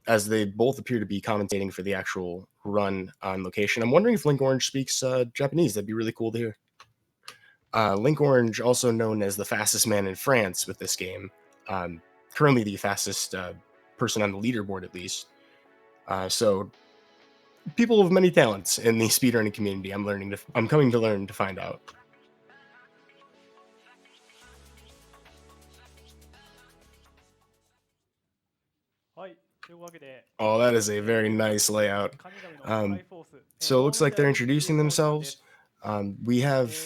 as they both appear to be commentating for the actual run on location. I'm wondering if Link Orange speaks Japanese. That'd be really cool to hear. Link Orange, also known as the fastest man in France with this game, um, currently the fastest person on the leaderboard at least. So people of many talents in the speedrunning community. I'm coming to learn to find out. Oh, that is a very nice layout. Um, so it looks like they're introducing themselves. We have.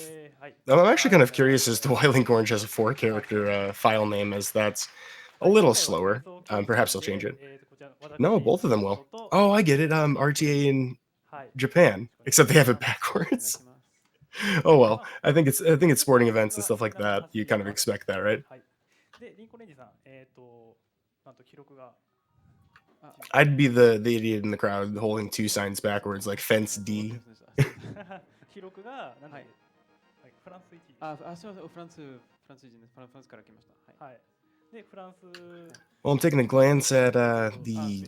I'm actually kind of curious as to why Link Orange has a four-character file name, as that's a little slower. Perhaps they'll change it. No, both of them will. Oh, I get it. RTA in Japan, except they have it backwards. Oh well, I think it's sporting events and stuff like that. You kind of expect that, right? I'd be the idiot in the crowd holding two signs backwards, like fence D. 記録が、なんで、フランス人です。フランスから来ました。はい。で、フランス。Well, I'm taking a glance at the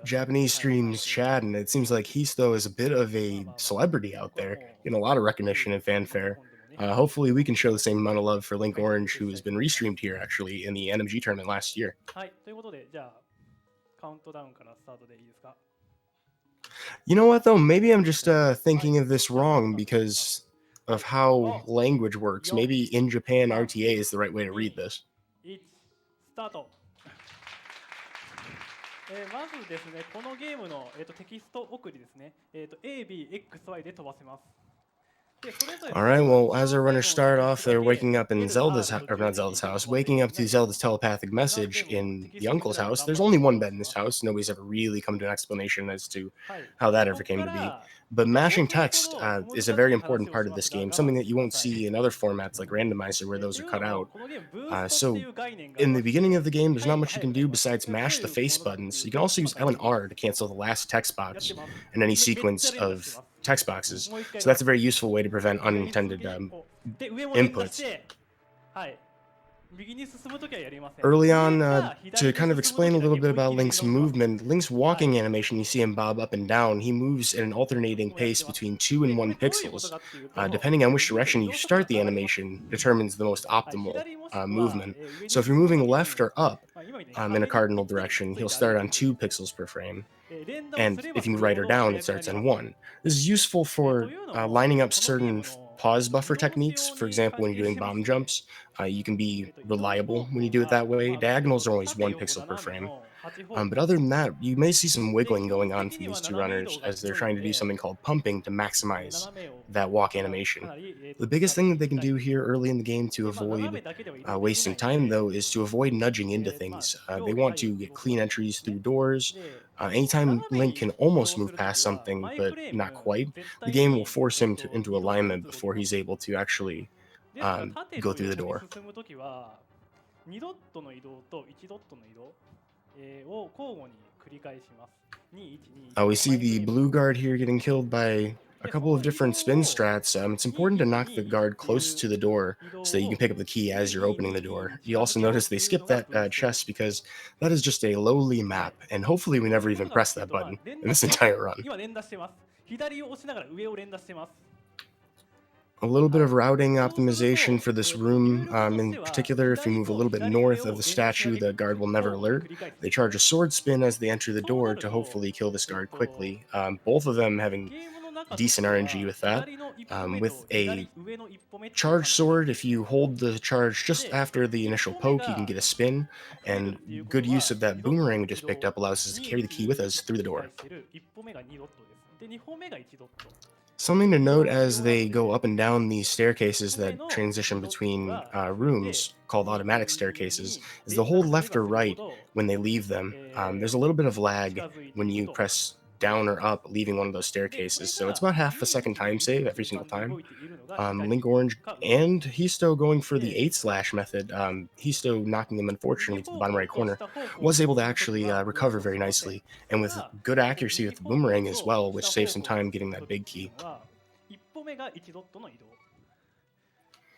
Japanese streams chat, and it seems like HiST is a bit of a celebrity out there, getting a lot of recognition and fanfare. Hopefully, we can show the same amount of love for Link Orange, who has been restreamed here actually in the NMG tournament last year. はい。ということで、じゃあ、カウントダウンからスタートでいいですか？ You know what though? Maybe I'm just thinking of this wrong because of how language works. Maybe in Japan, RTA is the right way to read this. 1スタート。まずですね、このゲームの、テキスト送りですね、A、B、X、Y で飛ばせます。で、それぞれの、All right. Well, as our runners start off, they're waking up in Zelda's or not Zelda's house, waking up to Zelda's telepathic message in the uncle's house. There's only one bed in this house. Nobody's ever really come to an explanation as to how that ever came to be. But mashing text is a very important part of this game, something that you won't see in other formats like Randomizer, where those are cut out. So in the beginning of the game, there's not much you can do besides mash the face buttons. You can also use L and R to cancel the last text box in any sequence of text boxes. So that's a very useful way to prevent unintended inputs. Early on, to kind of explain a little bit about Link's movement, Link's walking animation, you see him bob up and down. He moves at an alternating pace between 2 and 1 pixels. Depending on which direction you start the animation determines the most optimal movement. So if you're moving left or up in a cardinal direction, he'll start on 2 pixels per frame. And if you move right or down, it starts on 1. This is useful for lining up certain pause buffer techniques. For example, when you're doing bomb jumps, you can be reliable when you do it that way. Diagonals are always 1 pixel per frame. But other than that, you may see some wiggling going on from these two runners as they're trying to do something called pumping to maximize that walk animation. The biggest thing that they can do here early in the game to avoid wasting time, though, is to avoid nudging into things. They want to get clean entries through doors. Anytime Link can almost move past something, but not quite, the game will force him into alignment before he's able to actually go through the door. We see the blue guard here getting killed by a couple of different spin strats. It's important to knock the guard close to the door so that you can pick up the key as you're opening the door. You also notice they skipped that chest because that is just a lowly map, and hopefully we never even press that button in this entire run. A little bit of routing optimization for this room. In particular, if you move a little bit north of the statue, the guard will never alert. They charge a sword spin as they enter the door to hopefully kill this guard quickly. Both of them having decent RNG with that. With a charge sword, if you hold the charge just after the initial poke, you can get a spin, and good use of that boomerang we just picked up allows us to carry the key with us through the door. Something to note as they go up and down these staircases that transition between rooms, called automatic staircases, is the hold left or right when they leave them. There's a little bit of lag when you press down or up leaving one of those staircases, so it's about half a second time save every single time. Link Orange and Histo going for the 8 slash method. Histo knocking him unfortunately to the bottom right corner, was able to actually recover very nicely, and with good accuracy with the boomerang as well, which saves some time getting that big key.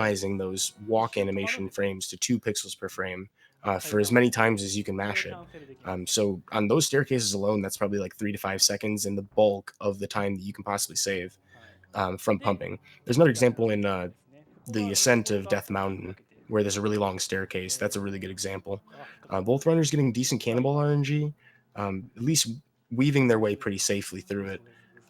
minimizing those 一 walk 瞬止まるん animation ですよ frames to 2 pixels per frame タイ for マ as ーを many times as you can それを mash キ it. ャンセルできます So on those staircases alone, that's probably like 3 to 5 seconds in the bulk of the time that you can possibly save はい from で pumping. There's another 左 example の in ですねここ the がレ ascent ベル of が Death 大きく分 Mountain, けている where there's a really long staircase. That's a really good example. あ引っかかった Both runners getting decent ここが cannonball RNG, at least weaving their way pretty safely ブー through ス it. トですブース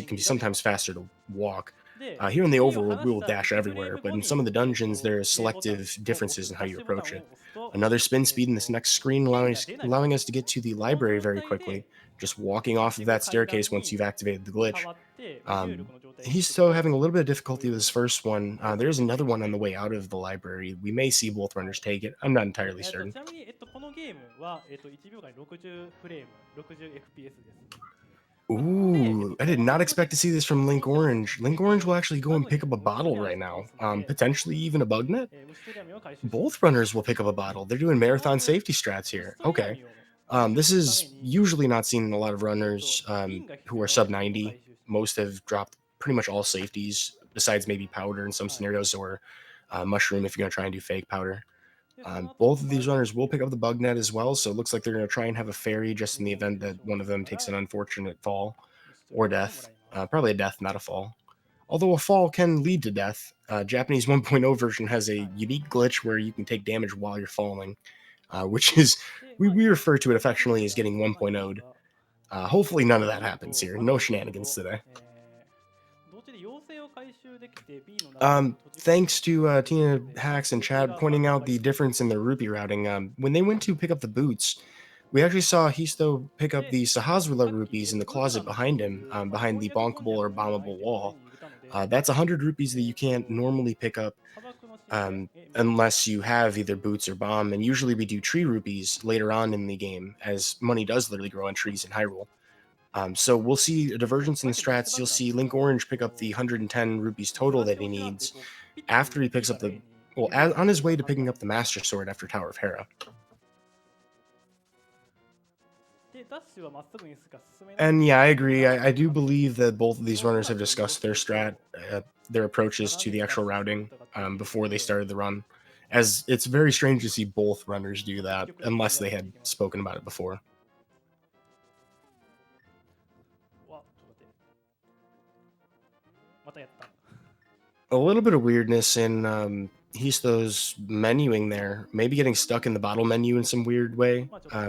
it can be だとは sometimes faster to walk. で、Here in the 目を overworld, 離 we し will た dash 1フレー everywhere, ム but 後 in some of に、the dungeons, there are プレイボタン selective を押 differences す、in how ダッ you シュボタ approach ン it. を押すと、Another spin えっ speed in this と、next screen, 剣が出ない状 allowing 態 us です to ね。get to the その library 状 very 態 quickly, で、just walking は off し of ご that 階 staircase 段 once に you've activated the glitch. 触って、無重 Um, 力の状態に he's する so having と、a little bit of そうい difficulty う with 風 this に first one. 操作 There's できる another よう one にな on り the ます。way out of the library. We may see both はい。runners take it. I'm not で、entirely certain. ちなみに、このゲームは、1秒間に60フレーム、60fps です。Ooh, I did not expect to see this from Link Orange. Link Orange will actually go and pick up a bottle に right 遊んでま now, すので、potentially even a bug net. 虫取り網を回収していく。Both runners will pick up a bottle. They're doing で、ま marathon ず safety strats 虫 here. 取り Okay. 網を回収This するため is に、usually not seen in a lot of runners 銀が who 必 are 要な sub ところを 90. 回収していく。Most have dropped pretty much all safeties, besides maybe powder in some はい。scenarios, or mushroom if you're going to try and do fake powder. で、その後、Both of these バグ runners will pick up the bug net as well, so it looks like they're going to try and have a fairy just in ど the こまで event で that しょう one of them か takes ら、an unfortunate fall 虫取り or 網をもら death. います。Probably a death, not a fall. Although a fall can lead to death, Japanese 1.0 version has a はい。unique glitch where you can take damage while you're falling, which is, で、we 今、refer to it バグな affectionately の as で安 getting 全はないんです 1.0'd. が、Hopefully none of that A happens と here. バグ No と先ほ shenanigans ど、today. 同時で妖精を回収できて B の中に閉じ込める Thanks to っていうこ Tina とで、Hacks and そち Chad らバ pointing グが out あり the ます。difference in their rupee routing. When they went to pick up the boots, we actually saw Histo pick up で、the Sahasrara さっき、rupees in the ブスラ closet の塔 behind と him, いう、behind 攻 the 略こんに bonkable ゃく or のようなアイ bombable テムを手 wall. に入れたので、That's 100 rupees that you can't normally pick up 砂漠の神殿へ向かいます。unless you have either boots or bomb. And usually we do tree rupees later on in the game, as money does literally grow on trees in Hyrule. So we'll see a で、divergence in マ the ジブッシュ strats. バ You'll グなんで see す Link が、Orange pick up the 110 rupees ブ total ラ that シ he を失って、needs こう、ピッて after he B picks か up ら the A に well, 移動す on るこ his と way が to 簡単 picking で up the す。Master Sword after Tower of Hera. で、ダッシュはまっすぐにしか進めない And の yeah, I で、agree. ダッシュ I をし do ます。believe that both of こ these のう runners ま have く移動 discussed して their いく strat, と、their approaches 斜 to め the にダッ actual シュするこ routing とができるの before they で、started the run, as it's very strange to see both runners do 積 that 極的に unless やっ they てい had きます。spoken about it before. わ、ちょっと待って。またやった。A little bit of weirdness in Histo's menuing there, maybe getting stuck in the bottle menu in some weird way. まあちょっと、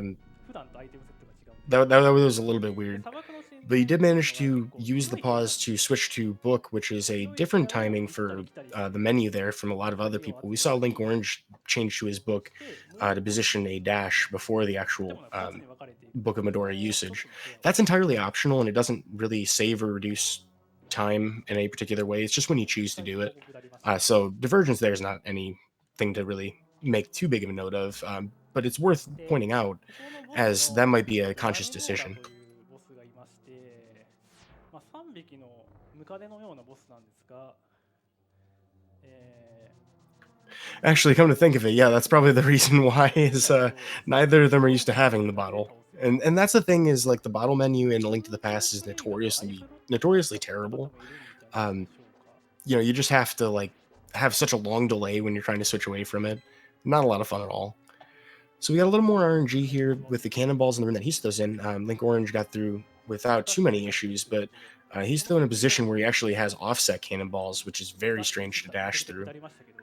普段とアイテムセットが違うんで。That was a little bit で、weird. 砂漠の神 But he 殿 did っていうの manage が結 to 構 use the 広い部屋なん pause です to ね。switch to book, which is a 広い部 different 屋を timing 行ったり for 来たりする the ことがで menu き there る from a lot of other 火を people. We 集め saw る Link 木が Orange change to his そ book してもう to 一個 position a dash before the 建 actual 物が2つに分かれている Book of そ Medora の一 usage. つの部屋を That's entirely optional and it doesn't really save or reduce time in any particular way. It's just when you choose to さらに do こ it. こ下りました。So divergence there is not anything to really make too big of a note of, but it's worth で、pointing out ここのボス as that の、might be a ラ conscious ニモーラ decision. というボスがいまして、まあ、3匹のムカデのようなボスなんですが、Actually, come to think of it, yeah, that's probably the reason why これ1 is 台と neither of them are 4 used to 本の having ス the ピードで bottle. 倒せる。And that's the thing is like the bottle menu in A Link to the 通常 Past is プレイではアイフロットを notoriously 使った方 terrible. もいるんじゃないで Um, しょうか。you just have to like have such a long delay when you're trying to switch away from it. Not a lot of fun at all. So we got a little more RNG here with the cannonballs in the room that he's still in. Link Orange got through without too many issues, but he's still in a position where he actually has offset cannonballs, which is very strange to dash through.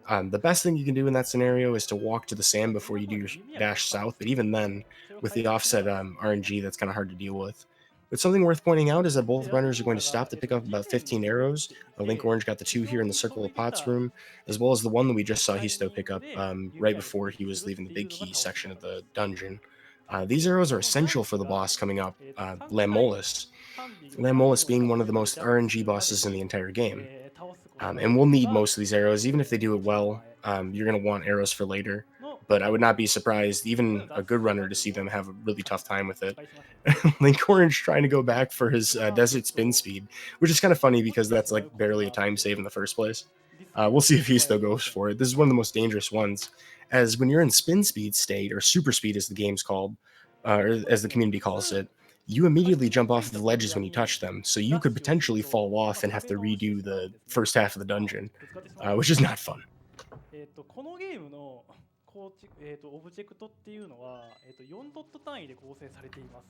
The best thing you can do in that scenario is to walk to the sand before you do your dash south, but even then, with the offset RNG, that's kind of hard to deal with. But something worth pointing out is that both runners are going to stop to pick up about 15 arrows. Link Orange got the 2 here in the Circle of Pots room, as well as the one that we just saw Histo pick up right before he was leaving the Big Key section of the dungeon. These arrows are essential for the boss coming up, Lamolus. Lamolus being one of the most RNG bosses in the entire game. And we'll need most of these arrows, even if they do it well. You're going to want arrows for later. But I would not be surprised, even a good runner, to see them have a really tough time with it. Link Orange trying to go back for his desert spin speed, which is kind of funny because that's like barely a time save in the first place. We'll see if he still goes for it. This is one of the most dangerous ones, as when you're in spin speed state, or super speed as the game's called, or as the community calls it, you immediately jump off of the ledges when you touch them, so you could potentially fall off and have to redo the first half of the dungeon, which is not fun. このゲームの構築、オブジェクトっていうのは、4ドット単位で構成されています。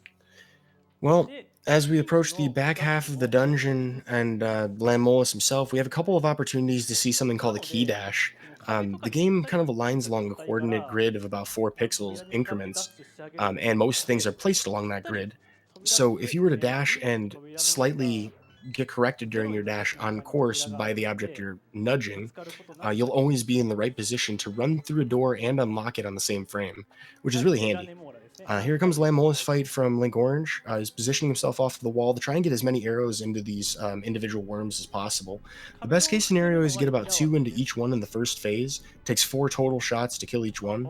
Well, as we approach the back half of the dungeon and Lamolus himself, we have a couple of opportunities to see something called a key dash. The game kind of aligns along a coordinate grid of about 4 pixels increments, and most things are placed along that grid. So if you were to dash and slightly get corrected during your dash on course by the object you're nudging, you'll always be in the right position to run through a door and unlock it on the same frame, which is really handy. Here comes Lamola's fight from Link Orange. He's positioning himself off the wall to try and get as many arrows into these individual worms as possible. The best case scenario is get about 2 into each one in the first phase. It takes 4 total shots to kill each one.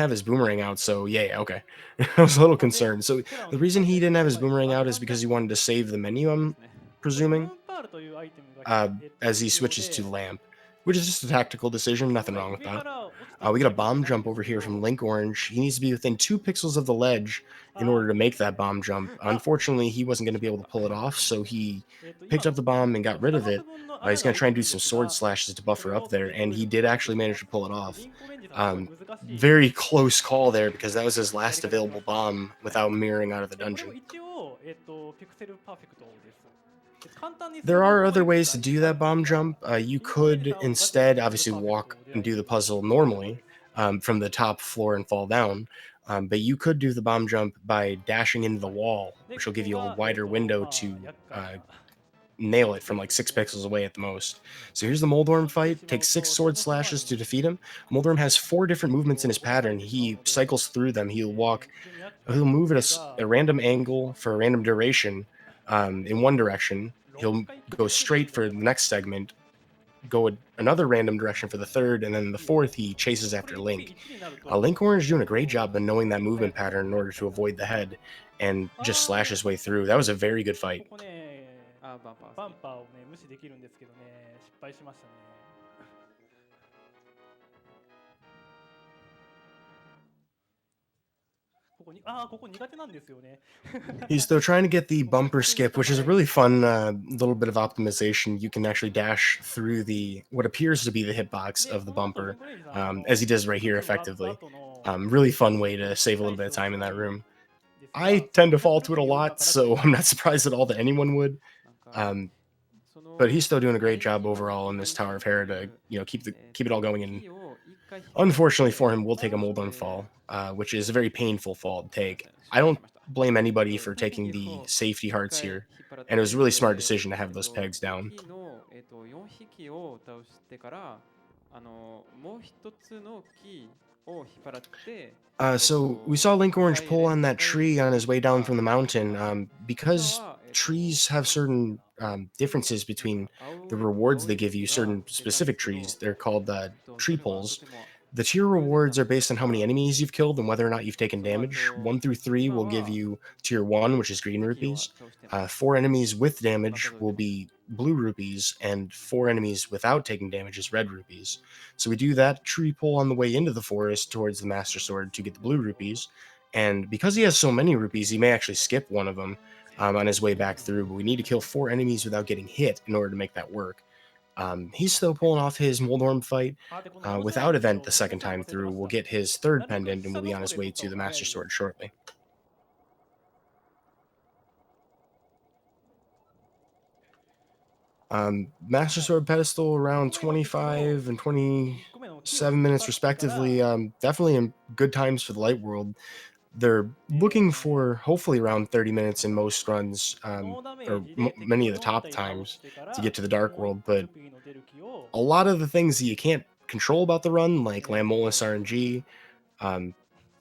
have his boomerang out, so yeah, okay. I was a little で、concerned. So テラを the 使 reason った he りす didn't る have と、his ア boomerang ド out バ is ンテー because ジ he が wanted to save the menu, そうで I'm すね。これ、ムー presuming, ンパールというアイテムが、必要 as he で、switches to lamp, which is just a tactical decision, 本 nothing 来 wrong with 上 that. から落ち We get a bomb jump over here from Link Orange. He needs to be within 2 pixels of the ledge inあorder to make that bomb jump.あ、Unfortunately, he wasn't going to be able to pull it off, so he picked 今、up the bomb and got rid 2 ofマス it. 分の He's 穴が going to 開いてtry and るdo んで some す sword が、slashes to それ buffer を up there, 乗り and 越え he ること did ができ actually ない。manage to pull it off. リンコレンジさんすごい Um, 難しい very close call there because that was his やり last 方しま available したね。bomb without mirroring out of the これも dungeon. 一応、ピクセルパーフェクトです。簡単にする There 方 are 法はい other くつ ways か to do ある that んです bomb が、jump. You リンコレンジ could さんをガチでピ instead クセル obviously パーフェク walk トを狙 and い do に the 行く puzzle やり方 normally です。from the top floor and fall down. But you could do the bomb jump by dashing into the はい。wall, で、which will こ give こ you a が、wider window まあ、to 厄介な nail it from ケース like です six ね。pixels away at the most. So here's the Moldorm 落ちてし fight. ま Takes う six と、sword その球 slashes to に、defeat him. Moldorm has 4 different movements in his 押され pattern. てしまう He ので、cycles through them. He'll walk. 非常に厄介 He'll なんで move at す a が、random ここ angle for a random duration in one direction. 6 He'll 回来 go てるん straight じゃな for い the かな。next segment, go another random direction for the third, and then the いいです fourth ね。he chases これ after 1, Link. 1になる Link と、Orange doing a great job of knowing that 早 movement く来ちゃう pattern in ん order です to よ。avoid the head and just で、slash his way through. That was a very good fight. ここね、あ、バンパーバンパーをね、無視できるんですけどね、失敗しましたね。ここ苦手なんですよね。He's still trying to get the bumper skip, which is a really fun little bit of optimization. You can actually dash through the what appears to be the hitbox で、of そ the の後、リ bumper, ンゴレンジさん、as he does right い here つもラップ effectively. 後の Really fun way 繰 to り save a little 返 bit し of を time す in ご that い room. です I が、それ tend を to ちゃんと fall ル to it フ a ィが今 lot, からして so る I'm ん not で、surprised that all the anyone would. なんか Um, その but he's still doing a great 電 job 気の overall in 電 this 気 Tower of って Hair い to う、keep it all going. And 木を一回引っ張っ unfortunately for て him, we'll take a そ Moldorm れ fall, which is a very painful fall to すいま take. せん、失 I 敗 don't しました。blame anybody と for 木 taking the を safety 一 hearts 回引 here, っ張っ and it was a て、really smart decision to have those pegs down. 木の、4匹を倒してから、もう一つの木を引っ張って、So we saw Link Orange pull on that tree on his way down from the 連 mountain. 続回 Because 今は、trees have certain differences なん between か青 the い rewards 青 they い give 木 you, が certain 出たんで specific すけど、trees. They're called そ tree れはと pulls. ても The tier 余裕で rewards 倒 are せ based on how た。 many enemies you've killed and whether or not you've taken その damage. 後、1 through 3今 will give は you tier 1, which is green 敵を rupees. 倒してます。Four enemies with 今 damage 数えて will ます。be blue rupees, and four enemies without taking damage is red rupees. So we do that tree pull on the way into the forest towards the Master Sword to get the blue rupees. And because he has so many rupees, he may actually skip one of them on his way back through. But we need to kill four enemies without getting hit in order to make that work. He's still pulling off his Moldorm fight で、この面白いん without ですけ event ど、 the ごめんな second さい、 time 忘れて through. まし We'll た。get his third なるべく pendant and 下 we'll be の on 方 his で way 取った to 方 the が早 Master いです。Sword shortly. は Master い。Sword pedestal 1個 around 目なんですけど、25 and 1個目の木を引っ 27 minutes 張ってから、 respectively. Definitely in good times for the Light World. They're looking for hopefully around 30 minutes in most runs, ノーダメ or ージで敵 many を of the 4 top 体倒 times してか to ら、 get to the Dark もう1 World. 個 But ルピーの出る木を、 a lot of the things that you can't control about the run, like えー Lamolus RNG, or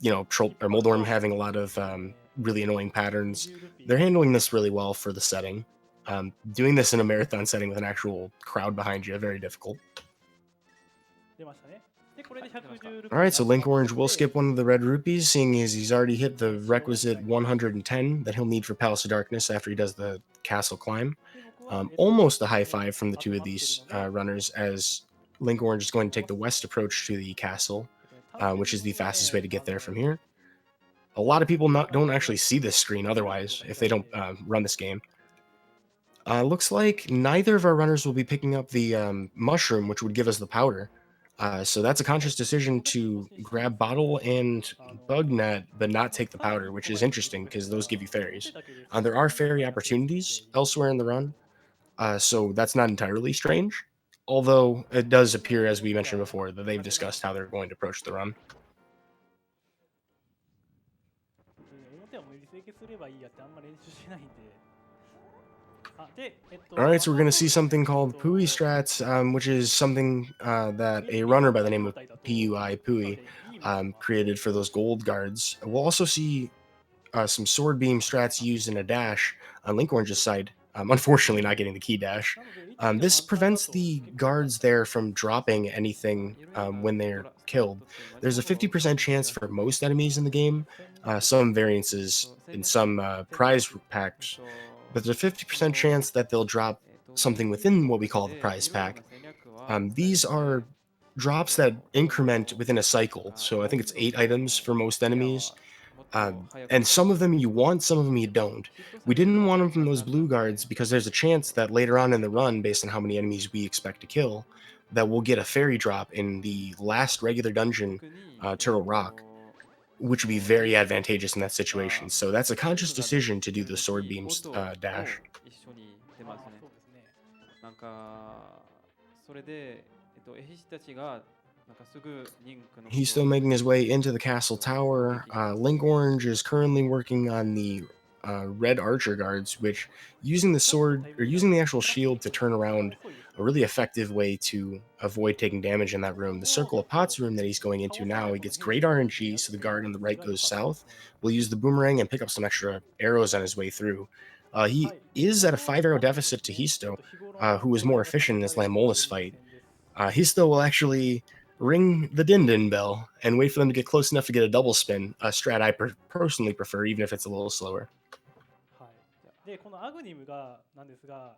引っ張る Moldorm と、 having a lot of really annoying patterns, 20ルピ they're ー handling this really well for the setting. Doing this in a marathon setting with an actual crowd behind you, very difficult. 出ましたね。で、これで110ルピ All ー right, so にな Link ったの Orange will で、 skip one of the red rupees, seeing as he's already hit the requisite 110 that he'll need for Palace of Darkness after he does the castle climb. で僕は、Almost a high five from the 集 two ま of ってる these ので、 runners, as Link Orange is going to take the west approach to the castle, 単 which 純 is the に fastest ね、way to get there from here. A lot of people don't actually see this screen 強い人 otherwise が if 下 they 手 don't で、 run this game. Looks like neither of our runners will be picking up the mushroom, which would give us the powder. So that's a conscious decision to grab bottle and bug net, but not take the ただ1 powder, 個 which が is 出てきて interesting くれた because か those ら、 give you 手 fairies. だけです There ね、 are なん fairy かケースで opportunities いい。 elsewhere in the run, so that's not entirely strange. Although it does appear, as we mentioned before, that they've discussed how they're going to approach the run. 表はもう理解すればいいやってあんま練習しないんで。で、All right, so we're マ going スター to see ソードです something ね。called Pui strats, which is something that a runner by the name of 状態だと Pui 素直 Pui でいいものが created for those gold guards. We'll also see some sword beam strats used in a dash on Link Orange's side. Unfortunately, not getting the key dash. なので、HP が This 満タンだ prevents と the 結構やばい。 guards there from dropping anything いろいろな when ス they're トラッ killed. トっていうのは There's a 50% chance for most enemies in the game, 戦 some variances in some prize packs, but there's a 50% chance that they'll drop something within what we call the prize pack. These are drops that increment within a cycle. So I think it's 8 items for most レア enemies. はもっと早く And 来る some of them you want, some of them you don't. ヒットさ We れる didn't と want them from 簡 those 単な blue んで guards because there's a chance that later on in the run, based on how many enemies we expect to kill, that we'll get a fairy drop in the last regular dungeon, 特に、Turtle Rock, which would be その very エリ advantageous in that と situation. か So that's a チー conscious ムが decision to 出 do る the と sword き beams 音を dash. 一緒に出あますねーそうですねなんかそれで、絵師たちがなんかすぐリンクの He's こと still を making his way into the castle tower. Link Orange is currently working on the red archer guards, which using the ちょっと sword タイミ or ングが using the actual ずらしてい shield く to の turn が around 遅いです a really effective way to avoid taking damage in that room. The こ circle の of pots room that he's going into 倒さな now, い he この gets 変 great 身 RNG, や so the って guard on the 感 right じが良 goes かったで south. すね Will use the boomerang and pick up some extra arrows on his way through. He はい is こ at a の 5 arrow 後で deficit す to ねちょっ Histo, と日頃 who の was ドラ more イが試 efficient in さ this れると Lamolus いう fight. 戦です Histo will actually ring the din din bell and wait for them to get close enough to get a double spin, a strat I personally prefer, even if it's a little slower. はいでこのアグニムがなんですが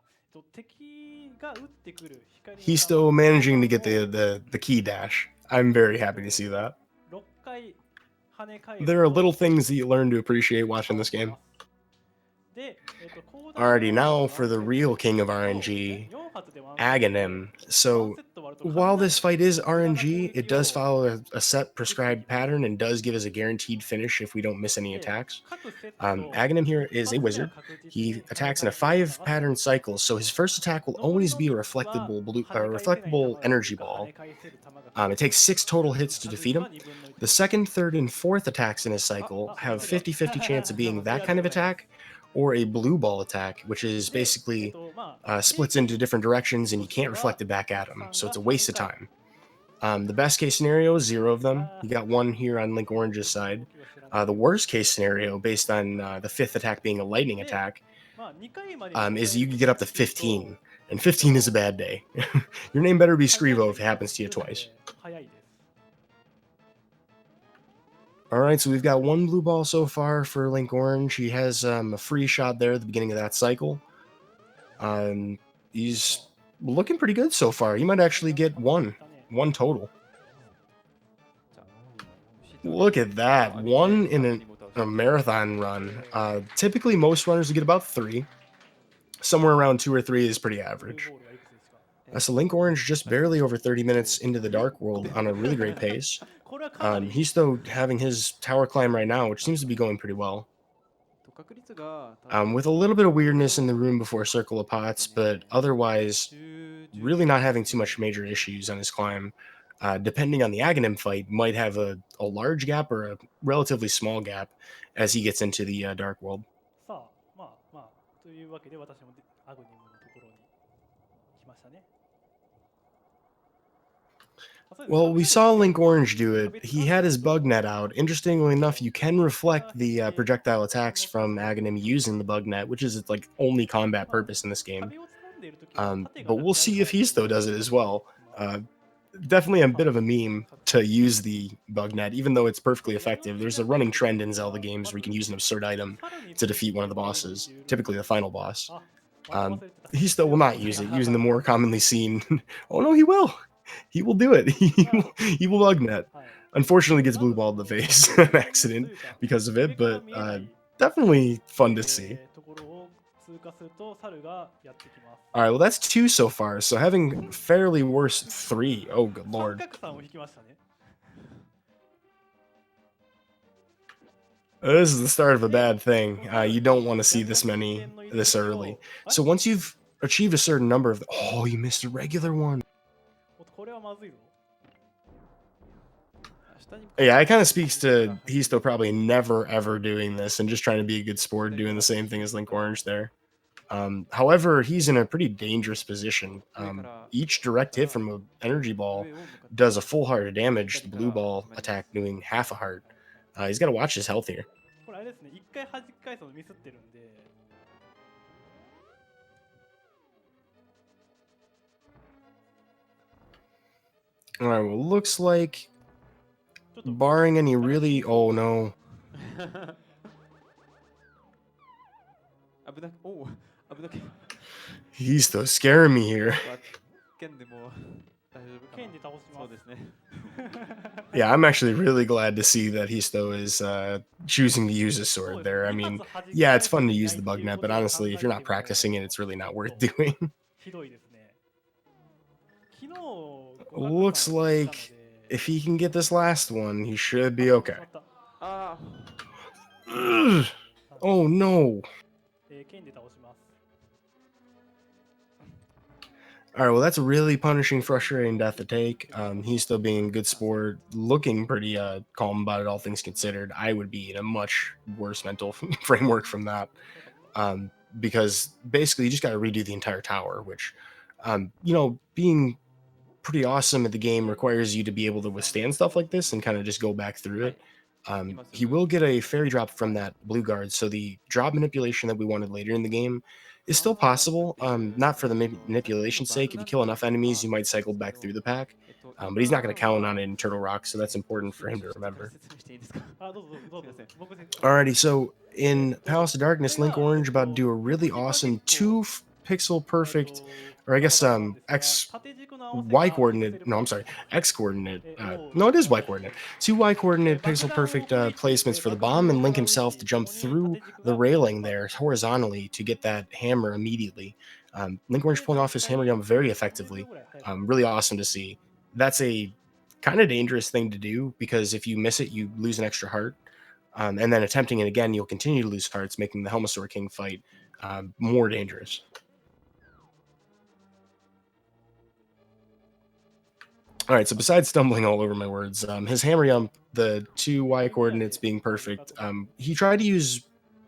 敵が撃ってくる光の He's 玉 still の managing to 弾 get the key dash. I'm very happy to see that. 6回跳ね返る There are と little things that you learn to appreciate watching 倒 this せま game. すで、コーダー Alrighty, の now ワ for ンセ the ット real ですね king of そうですね RNG, 4発でワンセットで Aghanim. ワン So セット割ると while this fight is 無駄な攻 RNG, 撃 it does を follow a set できてい prescribed きます pattern and does give us a guaranteed finish if we don't miss any で attacks. 各セット Aghanim here 一 is a 発目は wizard. 確実 He に跳ね attacks in a 返せる球 5 が pattern 続きます cycle, so his first attack will 残り always の be a 3つは reflectable blue, 跳ね返せない球 reflectable が来る energy か跳 ball. ね返せる球が来る It か takes 6 total hits to 確 defeat 率 him. は2分の1 The です second, third, and fourth attacks in his あ cycle あ have 忘れて 50-50 chance of た being あり that がとう kind ご of ざいます attack or a blue ball attack, which is で basically まあ平 splits into 均 different directions and と you して can't は reflect it back お at 客 him, さん so が it's a 3 waste of 回 time. The best case scenario is 0 of them. あ You got 1 here on Link Orange's 敵の side. 動きを知らない The worst case scenario, based on the 5th attack being a lightning で attack, まあ2回までに答 is え you るこ could と get が up to できると 15, and 15 is a bad day. Your name better be 雷 Scrivo が if it 一発 happens to you 来るの twice. で早いです Alright, so we've got 1 blue ball so far for Link Orange. He has a free shot there at the beginning of that cycle. He's looking pretty good so far. He might actually get 1 total. じゃあ牛と Look at that. 上げて 1 in アグニムを倒し a ます marathon run. Typically, most runners would get about 3. Somewhere around 2 or 3 is pretty ブルー average. ボールがいくつですか So Link Orange just barely over 30 minutes into the Dark World on a really great pace. これはかなり He's still having his tower climb right now, which seems to be going pretty well. 確率が多分 With a little bit of weirdness in the room before Circle of Pots, but otherwise, 10 really not having too much major issues on his climb. Depending on the Aghanim fight, might have a large gap or a relatively small gap as he gets into the Dark World. さあまあまあというわけで私もアグニムのところに来ましたね Well, we saw Link Orange do it. He had his bug net out. Interestingly enough, you can reflect the projectile attacks from Aghanim using the bug net, which is its like only combat purpose in this game. 壁を掴んでいる時は盾が But なく we'll なる see から if Histo does it as well. Definitely a bit of a meme to use the bug net, even though it's perfectly effective. There's a running trend in Zelda games where you can use an absurd item さらに to defeat one of the bosses, typically the final boss. あまた忘れてた Histo will not use it, using the more commonly seen. Oh no, he will. He will do it. He will bug net. はい Unfortunately, gets blue balled in the face on accident because of it, but definitely fun to see. ところを通過すると猿がやってきます All right, well that's 2 so far. So having fairly worse 3. Oh good 三 lord. 角さんを引きましたね This is the start of a bad thing. You don't want to see this many this early. So once you've achieved a certain number of, oh, you missed a regular one. これはまずいぞ 下に Yeah, it kind of speaks to Histo probably never ever doing this and just trying to be a good sport, doing the same thing as Link Orange there. However, he's in a pretty dangerous position. Each direct hit from an energy ball 上を向かって does a full heart of damage. The blue ball attack doing half a heart. He's got to watch his health here. これあれですね一回弾き返すのミスってるんで All right, well, looks like ちょっと barring any really, oh no, 危なくおお危なく Histo scaring me here. 剣でも大丈夫かな。剣で倒します。そうですね。Yeah, I'm actually really glad to see that Histo is choosing to use a sword there. I mean, yeah, it's fun to use the bug net, but honestly, if you're not practicing it, it's really not worth doing. ひどいですね。昨日互角さん Looks をしてたの like で、 if he can get this last one, he should あ、 be しまっ okay. たしまった。ああ、Ugh. Oh no. 剣で倒します。 All right, well, that's a really punishing, frustrating death to take. He's still being a good sport, looking pretty calm about it, all things considered. I would be in a much worse mental framework from that, よかった。 because basically you just got to redo the entire tower, which, being pretty awesome at the game requires you to be able to withstand stuff like this and kind of just go back through it. He will get a fairy drop from that blue guard, so the drop manipulation that we wanted later in the game is still possible. Not for the manipulation's sake. If you kill enough enemies, you might cycle back through the pack. But he's not going to count on it in Turtle Rock, so that's important for him to ちょっとから remember. 説明していいですか。あ、どうぞどうぞ。すいません。僕説 Alrighty, so in Palace of Darkness, Link Orange about to do a really awesome pixel perfect, or I guess X Y coordinate. No, I'm sorry, X coordinate. No, it is Y coordinate. Two Y coordinate pixel perfect placements for the bomb, and Link himself to jump through the railing there horizontally to get that hammer immediately. Link Orange pulling off his hammer jump very effectively. Really awesome to see. That's a kind of dangerous thing to do because if you miss it, you lose an extra heart. And then attempting it again, you'll continue to lose hearts, making the Helmasaur King fight more dangerous. All right, so besides stumbling all over my words, his hammer jump, the two Y coordinates being perfect, he tried to use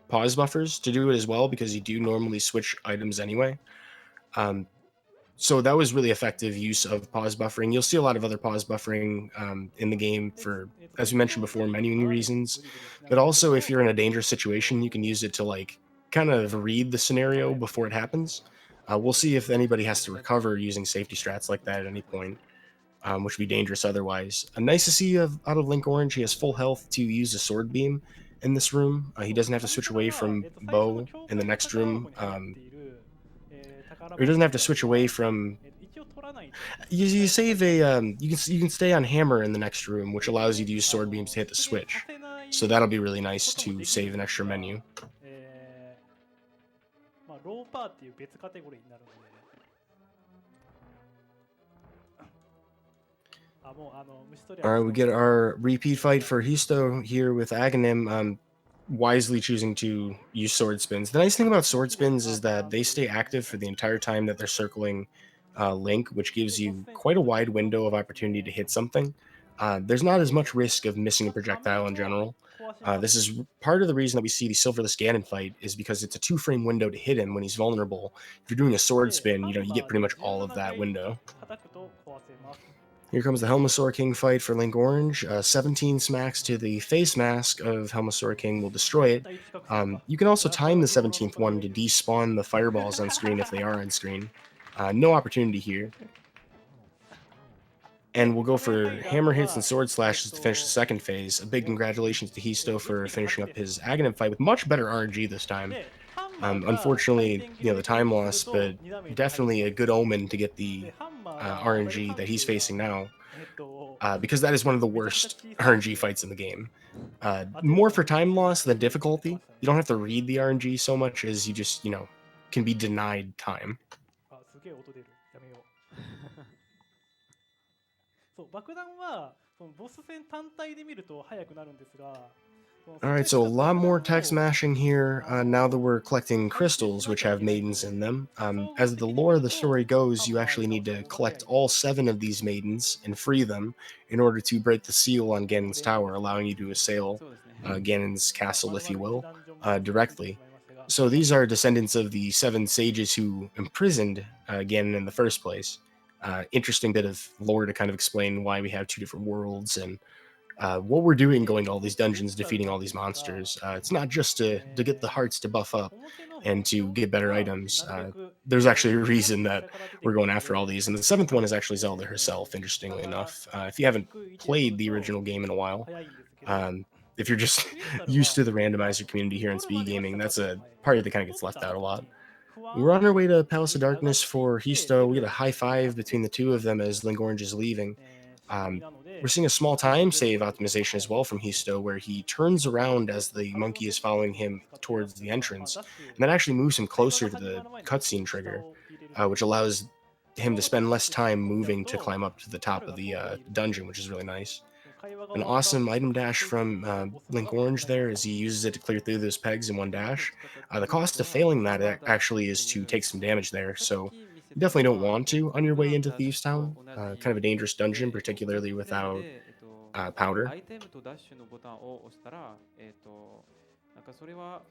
pause buffers to do it as well because you do normally switch items anyway. So that was really effective use of pause buffering. You'll see a lot of other pause buffering in the game for, as we mentioned before, menuing reasons. But also, if you're in a dangerous situation, you can use it to like kind of read the scenario before it happens. We'll see if anybody has to recover using safety strats like that at any point, which would be dangerous otherwise. Nice to see out of Link Orange, he has full health to use a sword beam in this room. He doesn't have to switch away from bow in the next room. Or he doesn't have to switch away from. You save a you can stay on hammer in the next room, which allows you to use sword beams to hit the switch. So that'll be really nice to save an extra menu. まあローパーっていう別カテゴリーになるので、あ、もう虫取り All right, we get our repeat fight for Histo here with Aghanim, wisely choosing to use sword spins. The nice thing about sword spins is that they stay active for the entire time that they're circling Link, which gives you quite a wide window of opportunity to hit something. There's not as much risk of missing a projectile in general. This is part of the reason that we see the Silverless Ganon fight is because it's a 2-frame window to hit him when he's vulnerable. If you're doing a sword spin, you get pretty much all of that window. Here comes the Helmasaur King fight for Link Orange. 17 smacks to the face mask of Helmasaur King will destroy it. You can also time the 17th one to despawn the fireballs on screen if they are on screen. No opportunity here. And we'll go for hammer hits and sword slashes to finish the second phase. A big congratulations to Histo for finishing up his Aghanim fight with much better RNG this time. Unfortunately, the time loss, but definitely a good omen to get the RNG that he's facing now, because that is one of the worst RNG fights in the game. More for time loss than difficulty. You don't have to read the RNG so much as you just, can be denied time. あ、すげえ音出る。やめよう。そう爆弾はそのボス戦単体で見ると速くなるんですが。Alright, so a lot more tech smashing here now that we're collecting crystals, which have maidens in them. As the lore of the story goes, you actually need to collect all 7 of these maidens and free them in order to break the seal on Ganon's tower, allowing you to assail Ganon's castle, if you will, directly. So these are descendants of the 7 sages who imprisoned Ganon in the first place. Interesting bit of lore to kind of explain why we have 2 different worlds and what we're doing going to all these dungeons, defeating all these monsters. It's not just to get the hearts to buff up and to get better items. There's actually a reason that we're going after all these. And the 7th one is actually Zelda herself, interestingly enough. If you haven't played the original game in a while, if you're just used to the randomizer community here in speed gaming, that's a part that kind of gets left out a lot. We're on our way to Palace of Darkness for Histo. We get a high five between the two of them as Linkorange is leaving. We're seeing a small time save optimization as well from Histo, where he turns around as the monkey is following him towards the entrance, and that actually moves him closer to the cutscene trigger, which allows him to spend less time moving to climb up to the top of the dungeon, which is really nice. An awesome item dash from Link Orange there as he uses it to clear through those pegs in one dash. The cost of failing that actually is to take some damage there, so you definitely don't want to on your way into Thieves Town. Kind of a dangerous dungeon, particularly without powder. アイテムとダッシュのボタンを押したら、なんかそれは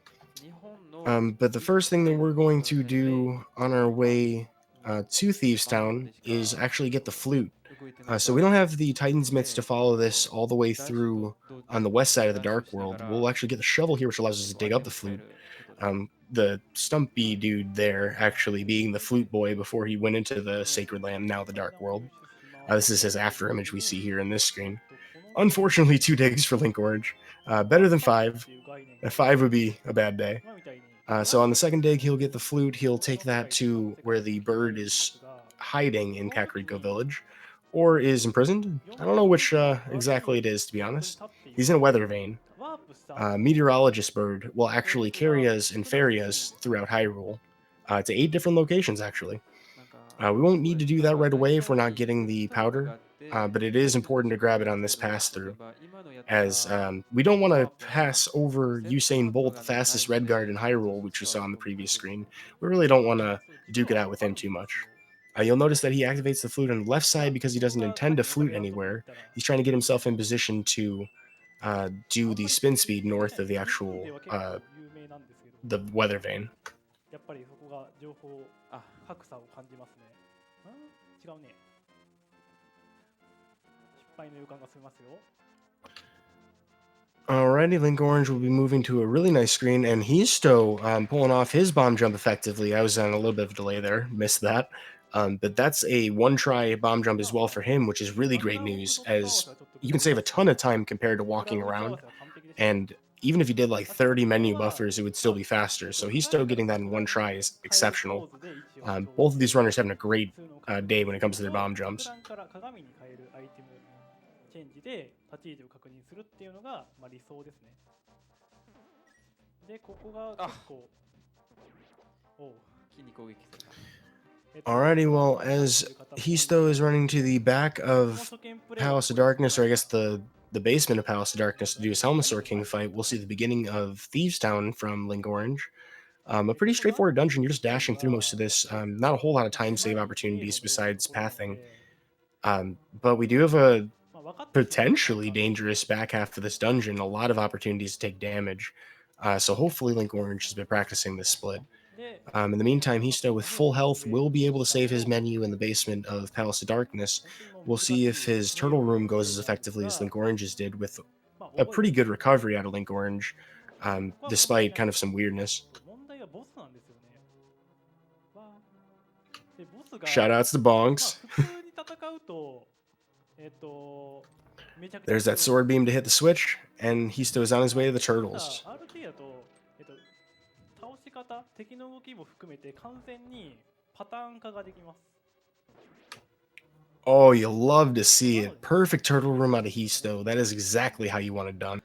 日本の But the first thing that we're going to do on our way to Thieves Town is actually get the flute. So we don't have the Titan's Mitts to follow this all the way through on the west side of the Dark World. We'll actually get the shovel here, which allows us to dig up the flute. The stumpy dude there actually being the flute boy before he went into the Sacred Land, now the Dark World. This is his after image we see here in this screen. Unfortunately, 2 digs for Link Orange. Better than 5. 5 would be a bad day. So on the second dig, he'll get the flute. He'll take that to where the bird is hiding in Kakariko Village, or is imprisoned. I don't know which exactly it is, to be honest. He's in a weather vane. Meteorologist bird will actually carry us and ferry us throughout Hyrule to 8 different locations, actually. We won't need to do that right away if we're not getting the powder, but it is important to grab it on this pass-through, as we don't want to pass over Usain Bolt, the fastest red guard in Hyrule, which you saw on the previous screen. We really don't want to duke it out with him too much. You'll notice that he activates the flute on the left side because he doesn't intend to flute anywhere. He's trying to get himself in position to do the spin speed north of the actual the weather vane. やっぱりそこが情報格差を感じますね。違うね。失敗の予感がしますよ。 Alrighty, Link Orange will be moving to a really nice screen, and he's still pulling off his bomb jump effectively. I was on a little bit of a delay there, missed that. But that's a one-try bomb jump as well for him, which is really great news, as you can save a ton of time compared to walking around. And even if you did like 30 menu buffers, it would still be faster. So he's still getting that in one try is exceptional. Both of these runners having a great day when it comes to their bomb jumps. チェンジで立ち位置を確認するっていうのが理想ですね。で、ここが結構。木に攻撃された。 Alrighty, well, as Histo is running to the back of Palace of Darkness, or I guess the basement of Palace of Darkness to do his Helmasaur King fight, we'll see the beginning of Thieves Town from Link Orange. A pretty straightforward dungeon. You're just dashing through most of this. Not a whole lot of time save opportunities besides pathing. But we do have a potentially dangerous back half of this dungeon. A lot of opportunities to take damage. So hopefully Link Orange has been practicing this split. In the meantime, Histo, with full health, will be able to save his menu in the basement of Palace of Darkness. We'll see if his turtle room goes as effectively as Link Orange's did, with a pretty good recovery out of Link Orange, despite kind of some weirdness. Shoutouts to Bongs. There's that sword beam to hit the switch, and Histo is on his way to the turtles. 倒し方、敵の動きも含めて完全にパターン化ができます。 Oh, you'll love to see it. Perfect turtle room out of Histo. That is exactly how you want it done.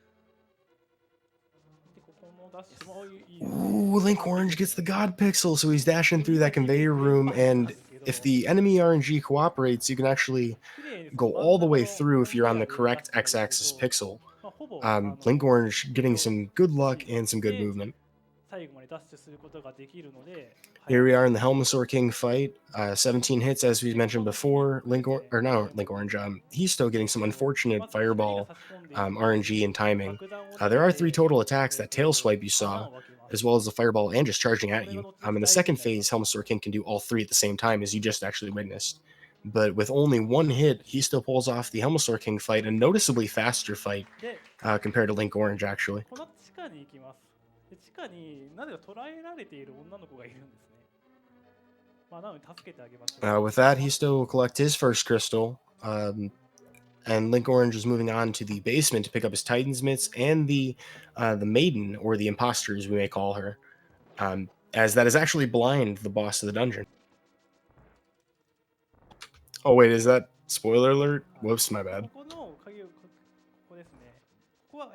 Ooh, Link Orange gets the God Pixel, so he's dashing through that conveyor room, and if the enemy RNG cooperates, you can actually go all the way through if you're on the correct X-axis pixel. Link Orange getting some good luck and some good movement. Here we are in the Helmasaur King fight. 17 hits, as we mentioned before. He's still getting some unfortunate fireball RNG and timing. There are 3 total attacks, that tail swipe you saw, as well as the fireball and just charging at you. In the second phase, Helmasaur King can do all 3 at the same time, as you just actually witnessed. But with only 1 hit, he still pulls off the Helmasaur King fight, a noticeably faster fight compared to Link Orange, actually. 地下になぜか捕らえられている女の子がいるんですね。なので助けてあげましょう。With that, he still will collect his first crystal, and Link Orange is moving on to the basement to pick up his Titan's Mitts and the maiden, or the imposter as we may call her. as that is actually Blind, the boss of the dungeon. Oh wait, is that spoiler alert? はい、Whoops, my で、こ bad. この鍵をここですね。ここは、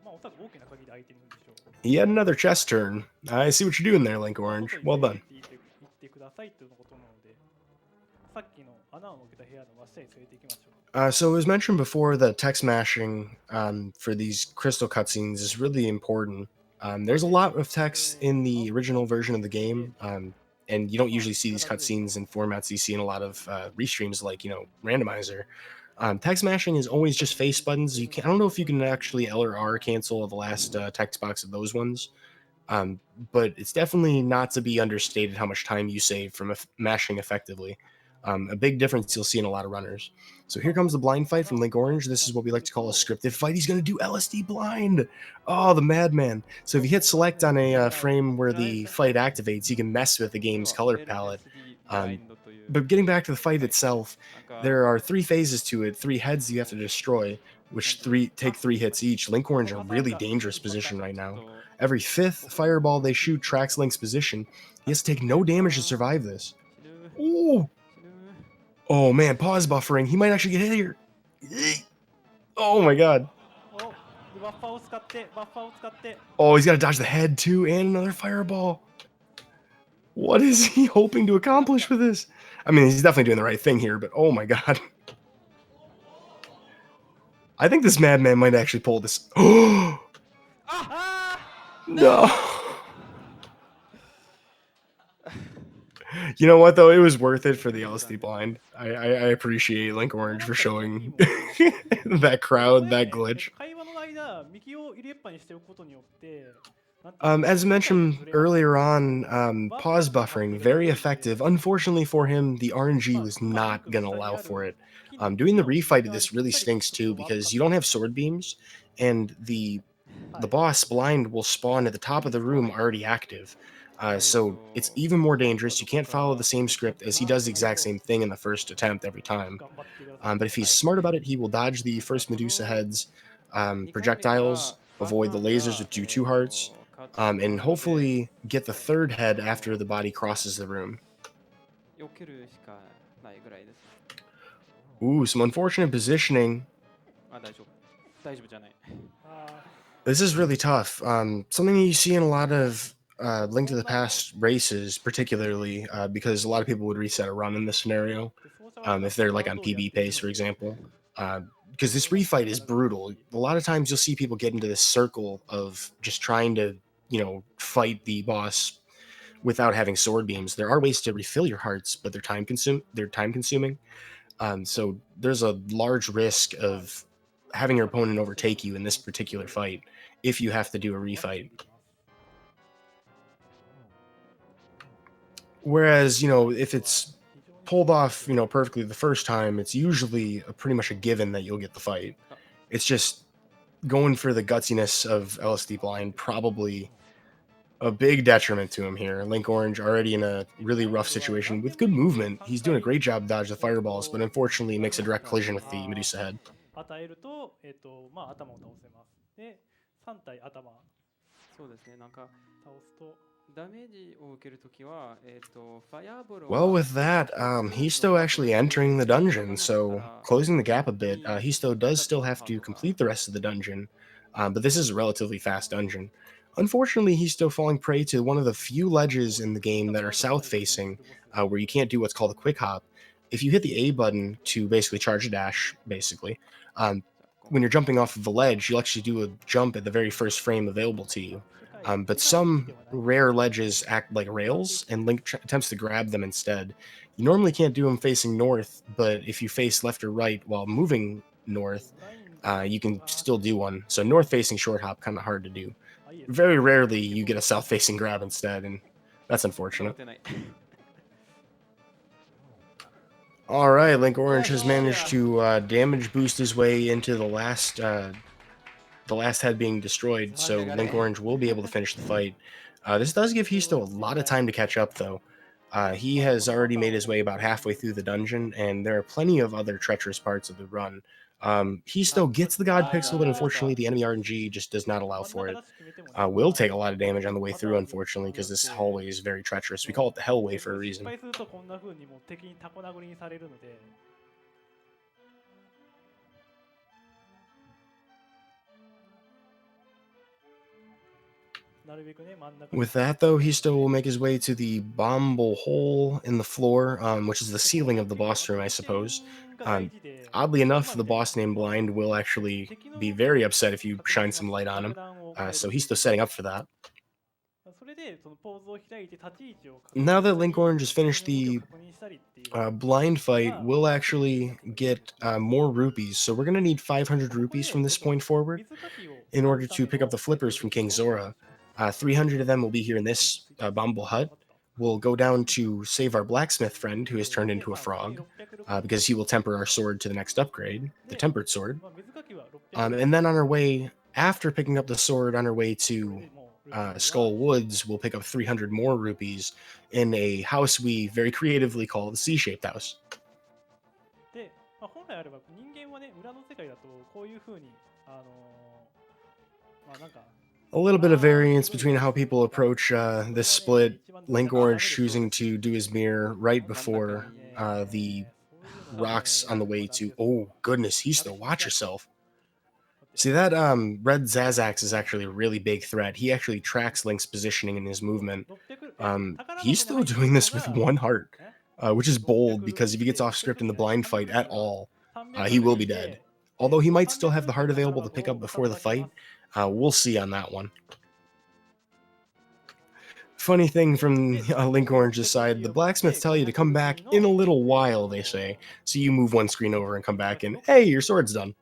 まあ、おそらく大きな鍵で開いてるんでしょう。 Yet another chest turn. I see what you're doing there, Link まあ、 Orange. 外に Well 連れ done. て行ってくださいということなので、さっきの穴を開けた部屋の真下に連れて行きましょう。So it was mentioned before that text mashing for these crystal cutscenes is really important. There's a lot of text in the original version of the game, and you don't usually see these cutscenes in formats you see in a lot of restreams like, randomizer. Text mashing is always just face buttons. I don't know if you can actually L or R cancel the last text box of those ones. Um, but it's definitely not to be understated how much time you save from mashing effectively. A big difference you'll see in a lot of runners. So here comes the blind fight from Link Orange. This is what we like to call a scripted fight. He's going to do LSD blind. Oh, the madman. So if you hit select on a frame where the fight activates, you can mess with the game's color palette. LSD ブライ Um, ンドという but getting back to the fight はい itself, なんか there are 3 phases to it, 3 heads you have to destroy, which take 3 hits each. Link Orange in a really dangerous position right ちょっ now. と Every 5th fireball they shoot tracks Link's position. He has to take no damage to survive this. 死ぬ Oh, 死ぬ oh man, pause buffering. He might actually get hit here. Oh my god. おでバッファーを使ってバッファーを使って Oh, he's got to dodge the head too and another fireball. What is he hoping to accomplish with this? I mean, he's definitely doing the right thing here, but oh my god. I think this madman might actually pull this. Oh あ no. You know what though? It was worth it for the LSD blind. I appreciate Link こうな Orange った for らちょっといい showing もんですね that こ crowd れ that ね glitch. 会話の間右を入れっぱにしておくことによってなんていうの As 理解が mentioned ずれます earlier on, pause buffering, very effective. Unfortunately for him, the RNG まあ was 今リン not クの going to 下に allow あ for る it. 木 Doing the の右 refight of 側に this ぴっ really たりくっ stinks つくと too ワープ because 確 you 定 don't し have ます sword beams, and the はい boss blind will spawn at the top of the room already active. So it's even more dangerous. You can't follow the same script as he does the exact same thing in the first attempt every time. 頑張ってください But if he's smart about it, he will dodge the first Medusa heads, 2回目 projectiles, が avoid the バッファー lasers が with do two hearts, 変わってしまう and ので hopefully get the third head after the body crosses the room. 避けるしかないぐらいです Ooh, some unfortunate positioning. あ大丈夫大丈夫じゃない あ This is really tough. Something you see in a lot of Link to the Past races, particularly because a lot of people would reset a run in this scenario. ーで奏者はただ If they're その like 場 on 通りやっ PB ている pace, の for で example. Because this refight is brutal. A lot of times you'll see people get into this circle of just trying to, fight the boss without having sword beams. There are ways to refill your hearts, but they're time consuming. So there's a large risk はい of having your opponent overtake you in this particular fight if you have to do a 伸ばしてい refight. きます Whereas, if は it's 非常に pulled off, perfectly the first time, it's usually pretty much a given that you'll get the fight. It's just going for the gutsiness of LSD Blind, probably a big detriment to him here. Link Orange already in a really rough situation with good movement. He's doing a great job dodge the fireballs, but unfortunately makes a direct collision with the Medusa head. 与えると、まあ、頭を倒せます。で、3体頭そうですねなんか倒すと、ダメージを受けるときはファイアボール Well, は with that, Histo actually entering the dungeon, so closing the gap a bit. Histo does still have to complete the rest of the dungeon, but this is a relatively fast dungeon. Unfortunately, he's still falling prey to one of the few ledges in the game that are south-facing, where you can't do what's called a quick hop. If you hit the A button to basically charge a dash, basically, when you're jumping off of a ledge, you'll actually do a jump at the very first frame available to you. 世界 But 世界の木 some ではない rare ledges act like rails, and Link attempts to grab them instead. You normally can't do them facing north, but if you face left or right while moving north, ブラインド you can still do one. So north-facing short hop, kind of hard to do. あいいですね Very rarely you get a south-facing grab instead, and that's 使っ unfortunate. てない All right, Link Orange has managed to damage boost his way into the last head being destroyed, so Link Orange will be able to finish the fight. This does give Histo a lot of time to catch up, though. He has already made his way about halfway through the dungeon, and there are plenty of other treacherous parts of the run. He still gets the God Pixel, but unfortunately the enemy RNG just does not allow 真ん for 中 it. 出し決めてもね、Will まあ take a lot of damage on the way パタ through, ーンに unfortunately, よっ because this て hallway is very treacherous. We そ call う it the Hellway そう for a 失 reason. 敗するとこんな風にもう敵にタコ殴りにされるので、なるべくね真ん中に With that, though, he still will make his way to the bombable hole in the floor, which is the でこの ceiling of the 時は boss room, I 回 suppose. 転が大 Um, 事で、 oddly 今 enough, み the たいに boss named まず Blind will actually 敵の be 動きを very upset if you 確認 shine し some ます。 light on 爆 him. 弾を変える So ってい he's う still 時に setting up for that. それでそのポーズを開いて立ち位置を確 Now 認 that したり、 Linkorange has 敵 finished の動きを the 確認したりっていう blind fight, が we'll まあすぐにでき actually ることができる get っていう。 more rupees. So we're going to need 500 ここ rupees で from this point forward 水かきを in す order るた to め pick up の the flippers from 手 King 続きをお願い Zora. します。 300 of them will be here in え this ついた bombable あ hut. あった We'll go down to save our blacksmith friend, who has turned で into a まあ普通に frog, 660 because he will temper our sword to the next upgrade, the で、 tempered sword. まあ、水かきは660 And then on our way, after picking up the sword, on our way こ to れでもうルーピーは Skull Woods, we'll pick up 300 more rupees in a house we very creatively call the C-shaped house. で、まあ、本来あれば人間はね裏の世界だとこういう風にまあなんか A little bit of variance between how people approach this split. Link Orange choosing to do his mirror right before the rocks on the way to. Oh goodness, he's still watch yourself. See that red Zazax is actually a really big threat. He actually tracks Link's positioning and his movement. He's still doing this with one heart, which is bold because if he gets off script in the blind fight at all, he will be dead. Although he might still have the heart available to pick up before the fight, we'll see on that one. Funny thing from Link Orange's side, the blacksmiths tell you to come back in a little while, they say. So you move one screen over and come back and, hey, your sword's done.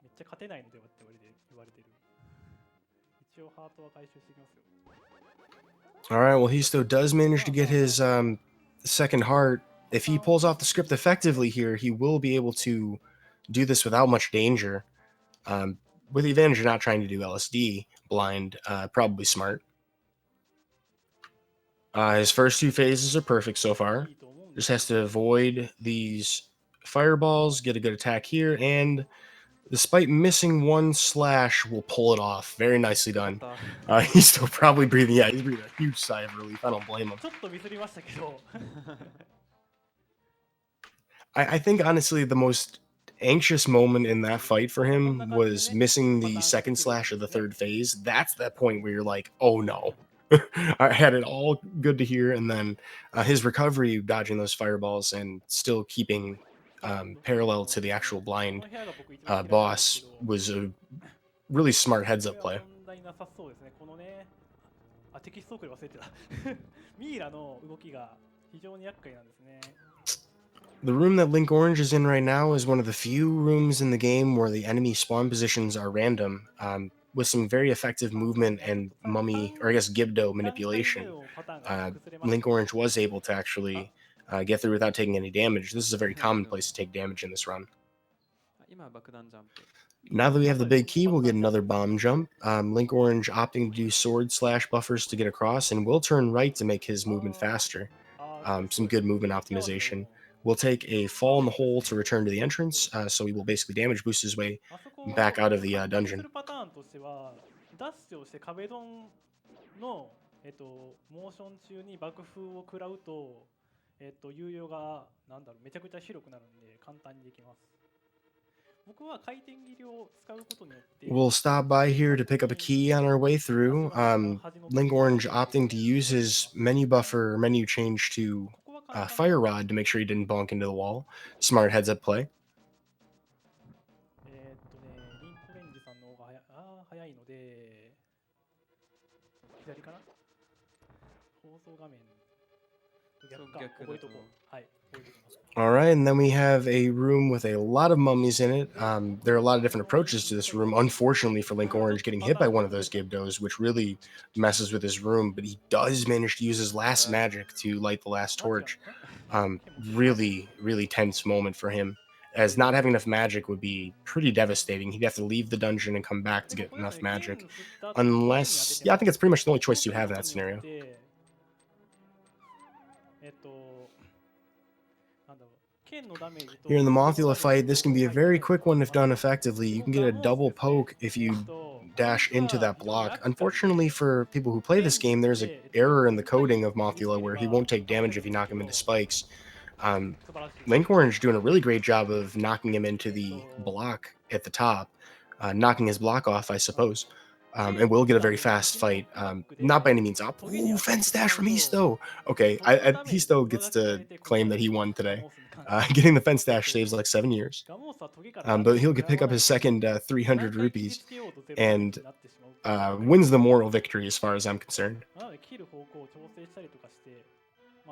めっちゃ勝てないのではって言われてる。一応ハートは回収してきますよ。 Alright, well, Histo does manage to get his second heart. If he pulls off the script effectively here, he will be able to do this without much danger. With the advantage of not trying to do LSD blind, probably smart. His first two phases are perfect so far. いいと思うんで Just す has to avoid these fireballs, get a good attack here, and despite missing one slash, will pull it off. Very nicely よかっ done. た He's still probably breathing. Yeah, he's breathing a huge sigh of relief. I don't blame him. ちょっとミスりましたけど I think honestly the most anxious moment in that fight for him was missing the second slash of the third phase. That's that point where you're like, oh no. I had it all good to hear, and then his recovery dodging those fireballs and still keeping parallel to the actual こ blind の部屋が僕一番嫌いなんです boss けど was a really smart heads こ up れは play. 問題なさそうですね。このね、あ、テキスト送り忘れてた。ミイラの動きが非常に厄介なんですね。 The room that Link Orange is in right now is one of the few rooms in the game where the enemy spawn positions are random, with some very effective movement and mummy, or I guess Gibdo 3回目 manipulation. のパターンが崩れました Link Orange was able to actually get through without taking any damage. This is a very common place to take damage in this run. 今爆弾ジャンプ Now that we have the big key, we'll get another bomb jump. Link Orange opting to do sword slash buffers to get across, and will turn right to make his movement faster. あー Some good movement optimization. We'll take a fall in the hole to return to the entrance, so he will basically damage boost his way あそこ back out of the 確認 dungeon. するパターンとしては、ダッシュをして壁ドンの、モーション中に爆風を食らうと、猶予がなんだろうめちゃくちゃ広くなるんで簡単にできます。僕は回転切りを使うことによって We'll stop by here to pick up a key on our way through. Link Orange opting to use his menu buffer, menu change to ここは簡単 Fire Rod to make sure he didn't bonk into the wall. Smart heads up play. リンコレンジさんの方が早いので、左かな放送画面逆か逆だと覚えとこう。はい、覚えておきます。 All right, and then we have a room with a lot of mummies in it. There are a lot of different approaches to this room. Unfortunately for Link Orange, getting hit by one of those Gibdos, which really messes with his room, but he does manage to use his last magic to light the last torch. Really, really tense moment for him, as not having enough magic would be pretty devastating. He'd have to leave the dungeon and come back to get enough magic. Unless, yeah, I think it's pretty much the only choice you have in that scenario. Here in the Mothula fight, this can be a very quick one if done effectively. You can get a double poke if you dash into that block. Unfortunately for people who play this game, there's an error in the coding of Mothula where he won't take damage if you knock him into spikes. Um, Linkorange doing a really great job of knocking him into the block at the top, knocking his block off, I suppose. And we'll get a very fast fight. Not by any means up. Ooh, fence dash from Histo. Okay, Histo gets to claim that he won today. Getting the fence dash saves like 7 years. But he'll pick up his second 300 rupees and wins the moral victory as far as I'm concerned. なので切る方向を調整したりとかして、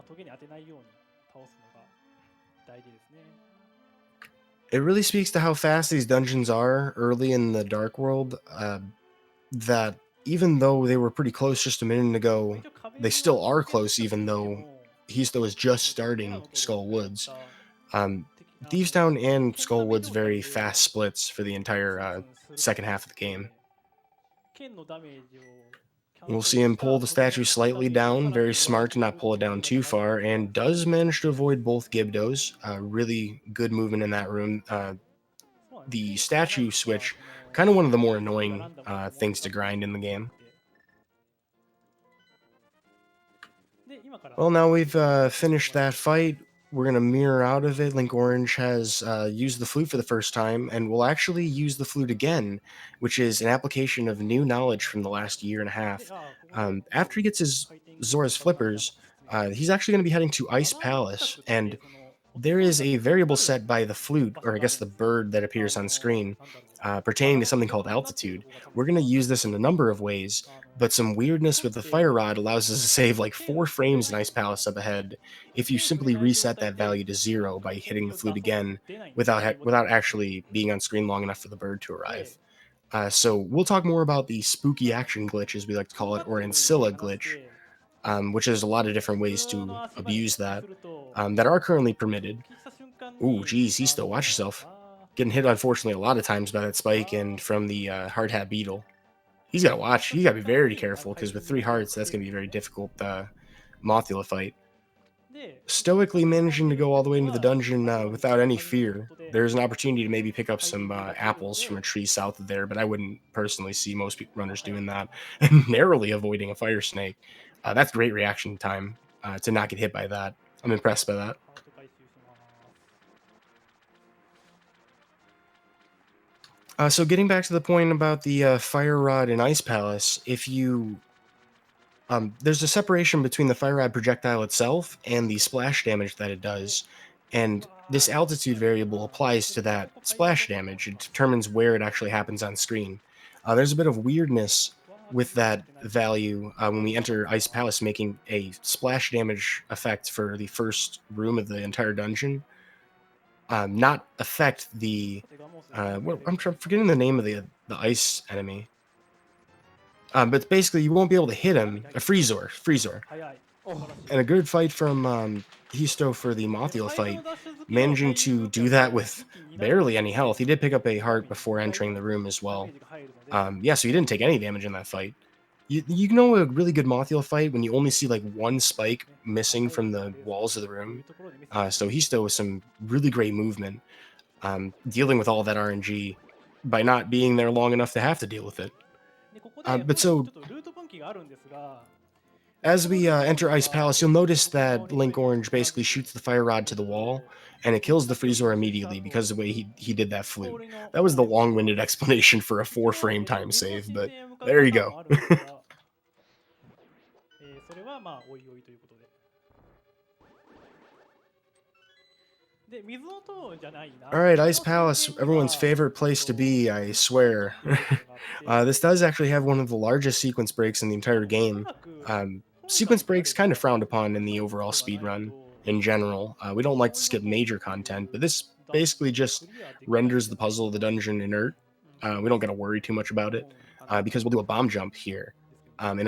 トゲに当てないように倒すのが大事ですね。It really speaks to how fast these dungeons are early in the Dark World, that even though they were pretty close just a minute ago, they still are close even though Histo is just starting Skull Woods. Thieves Town and Skull Woods very fast splits for the entire second half of the game. We'll see him pull the statue slightly down, very smart to not pull it down too far, and does manage to avoid both Gibdos. Really good movement in that room. The statue switch, kind of one of the more annoying things to grind in the game. Well, now we've finished that fight. We're going to mirror out of it. Linkorange has used the flute for the first time, and will actually use the flute again, which is an application of new knowledge from the last year and a half. After he gets his Zora's Flippers, he's actually going to be heading to Ice Palace, and there is a variable set by the flute, or I guess the bird that appears on screen, pertaining to something called altitude. We're going to use this in a number of ways, but some weirdness with the fire rod allows us to save like 4 frames in Ice Palace up ahead if you simply reset that value to 0 by hitting the flute again without actually being on screen long enough for the bird to arrive. So we'll talk more about the spooky action glitch, as we like to call it, or Ancilla glitch, which there's a lot of different ways to abuse that, that are currently permitted. Ooh, geez, Histo, watch yourself. Getting hit, unfortunately, a lot of times by that spike and from the hard hat beetle. He's got to watch. He's got to be very careful, because with 3 hearts, that's going to be a very difficult Mothula fight. Stoically managing to go all the way into the dungeon without any fear. There's an opportunity to maybe pick up some apples from a tree south of there, but I wouldn't personally see most runners doing that. And narrowly avoiding a fire snake. That's great reaction time to not get hit by that. I'm impressed by that. So getting back to the point about the fire rod in Ice Palace, if you there's a separation between the fire rod projectile itself and the splash damage that it does, and this altitude variable applies to that splash damage. It determines where it actually happens on screen. There's a bit of weirdness with that value when we enter Ice Palace, making a splash damage effect for the first room of the entire dungeon. Not affect the I'm forgetting the name of the ice enemy. But basically, you won't be able to hit him. A Freezor. And a good fight from Histo for the Mothula fight, managing to do that with barely any health. He did pick up a heart before entering the room as well. Yeah, so he didn't take any damage in that fight. You know a really good Mothula fight when you only see like 1 spike missing from the walls of the room. So Histo with some really great movement, dealing with all that RNG by not being there long enough to have to deal with it. But so, as we enter Ice Palace, you'll notice that Linkorange basically shoots the fire rod to the wall, and it kills the Freezor immediately because of the way he did that flute. That was the long-winded explanation for a 4-frame time save, but there you go. Alright, Ice Palace, everyone's favorite place to be, I swear. This does actually have one of the largest sequence breaks in the entire game. Sequence breaks kind of frowned upon in the overall speedrun in general. We don't like to skip major content, but this basically just renders the puzzle of the dungeon inert. We don't got to worry too much about it, because we'll do a bomb jump here. In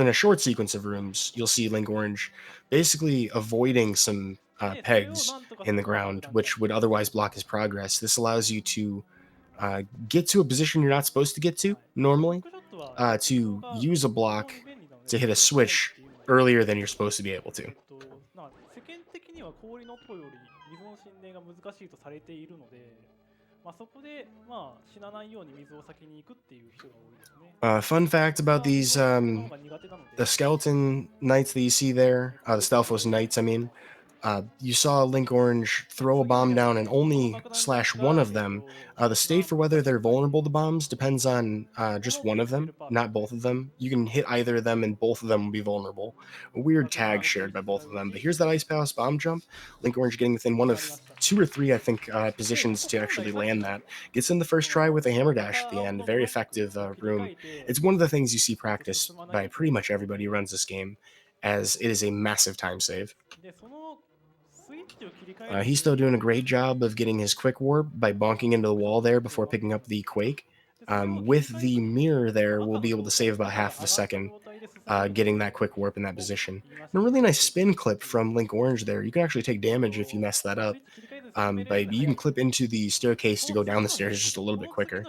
a short sequence of rooms, you'll see Linkorange basically avoiding some pegs in the ground, which would otherwise block his progress. This allows you to get to a position you're not supposed to get to normally, to use a block to hit a switch earlier than you're supposed to be able to. の神殿が難しいとされているので、そこで、死なないように水を先に行くっていう人が多いですね。Fun fact 僕 about は水 these を行くことの方が苦手なので、 the skeleton knights that you see there, the Stelphos knights, I mean, you saw Link Orange throw a bomb down and only slash one of them. The state for whether they're vulnerable to bombs depends on just one of them, not both of them. You can hit either of them and both of them will be vulnerable. A weird tag shared by both of them. But here's that Ice Palace bomb jump. Link Orange getting within one of 2 or 3, I think, positions to actually land that. Gets in the first try with a hammer dash at the end. Very effective room. It's one of the things you see practiced by pretty much everybody who runs this game, as it is a massive time save. でそのスイッチを切り替える He's still doing a great job of getting his quick warp by bonking into the wall there before picking up the quake. With the mirror there, we'll be able to save about half of a second getting that quick warp in that position. And a really nice spin clip from Link Orange there. You can actually take damage if you mess that up. But you can clip into the staircase to go down the stairs just a little bit quicker.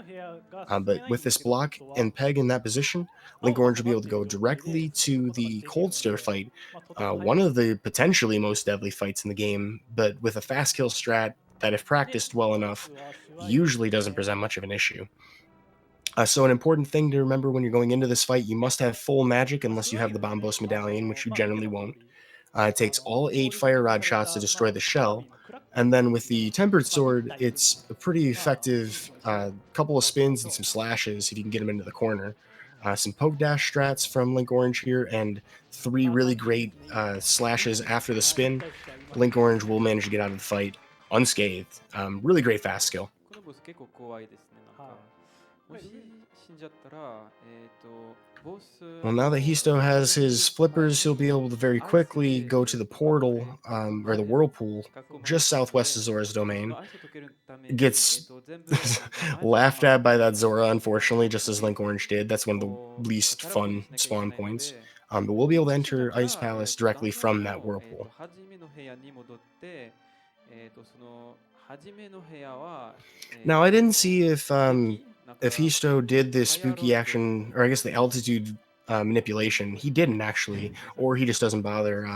But with this block and peg in that position, Link Orange will be able to go directly to the cold stair fight, one of the potentially most deadly fights in the game, but with a fast kill strat that, if practiced well enough, usually doesn't present much of an issue. So an important thing to remember when you're going into this fight, you must have full magic unless you have the Bombos Medallion, which you generally won't. It takes all 8 Fire Rod shots to destroy the shell, and then with the Tempered Sword, it's a pretty effective couple of spins and some slashes if you can get them into the corner. Some poke dash strats from Link Orange here, and 3 really great slashes after the spin. Link Orange will manage to get out of the fight unscathed. Really great fast skill. このボス結構怖いですね。なんかもし死んじゃったら、ボス Well, now that Histo has his flippers, he'll be able to very quickly go to the portal, or the whirlpool, just southwest of Zora's domain. Gets laughed at by that Zora, unfortunately, just as Link Orange did. That's one of the least fun spawn points. But we'll be able to enter Ice Palace directly from that whirlpool. 初めの部屋に戻って、その初めの部屋は、Now, I didn't see if Histo did this spooky action, or I guess the altitude manipulation. He didn't actually, or he just doesn't bother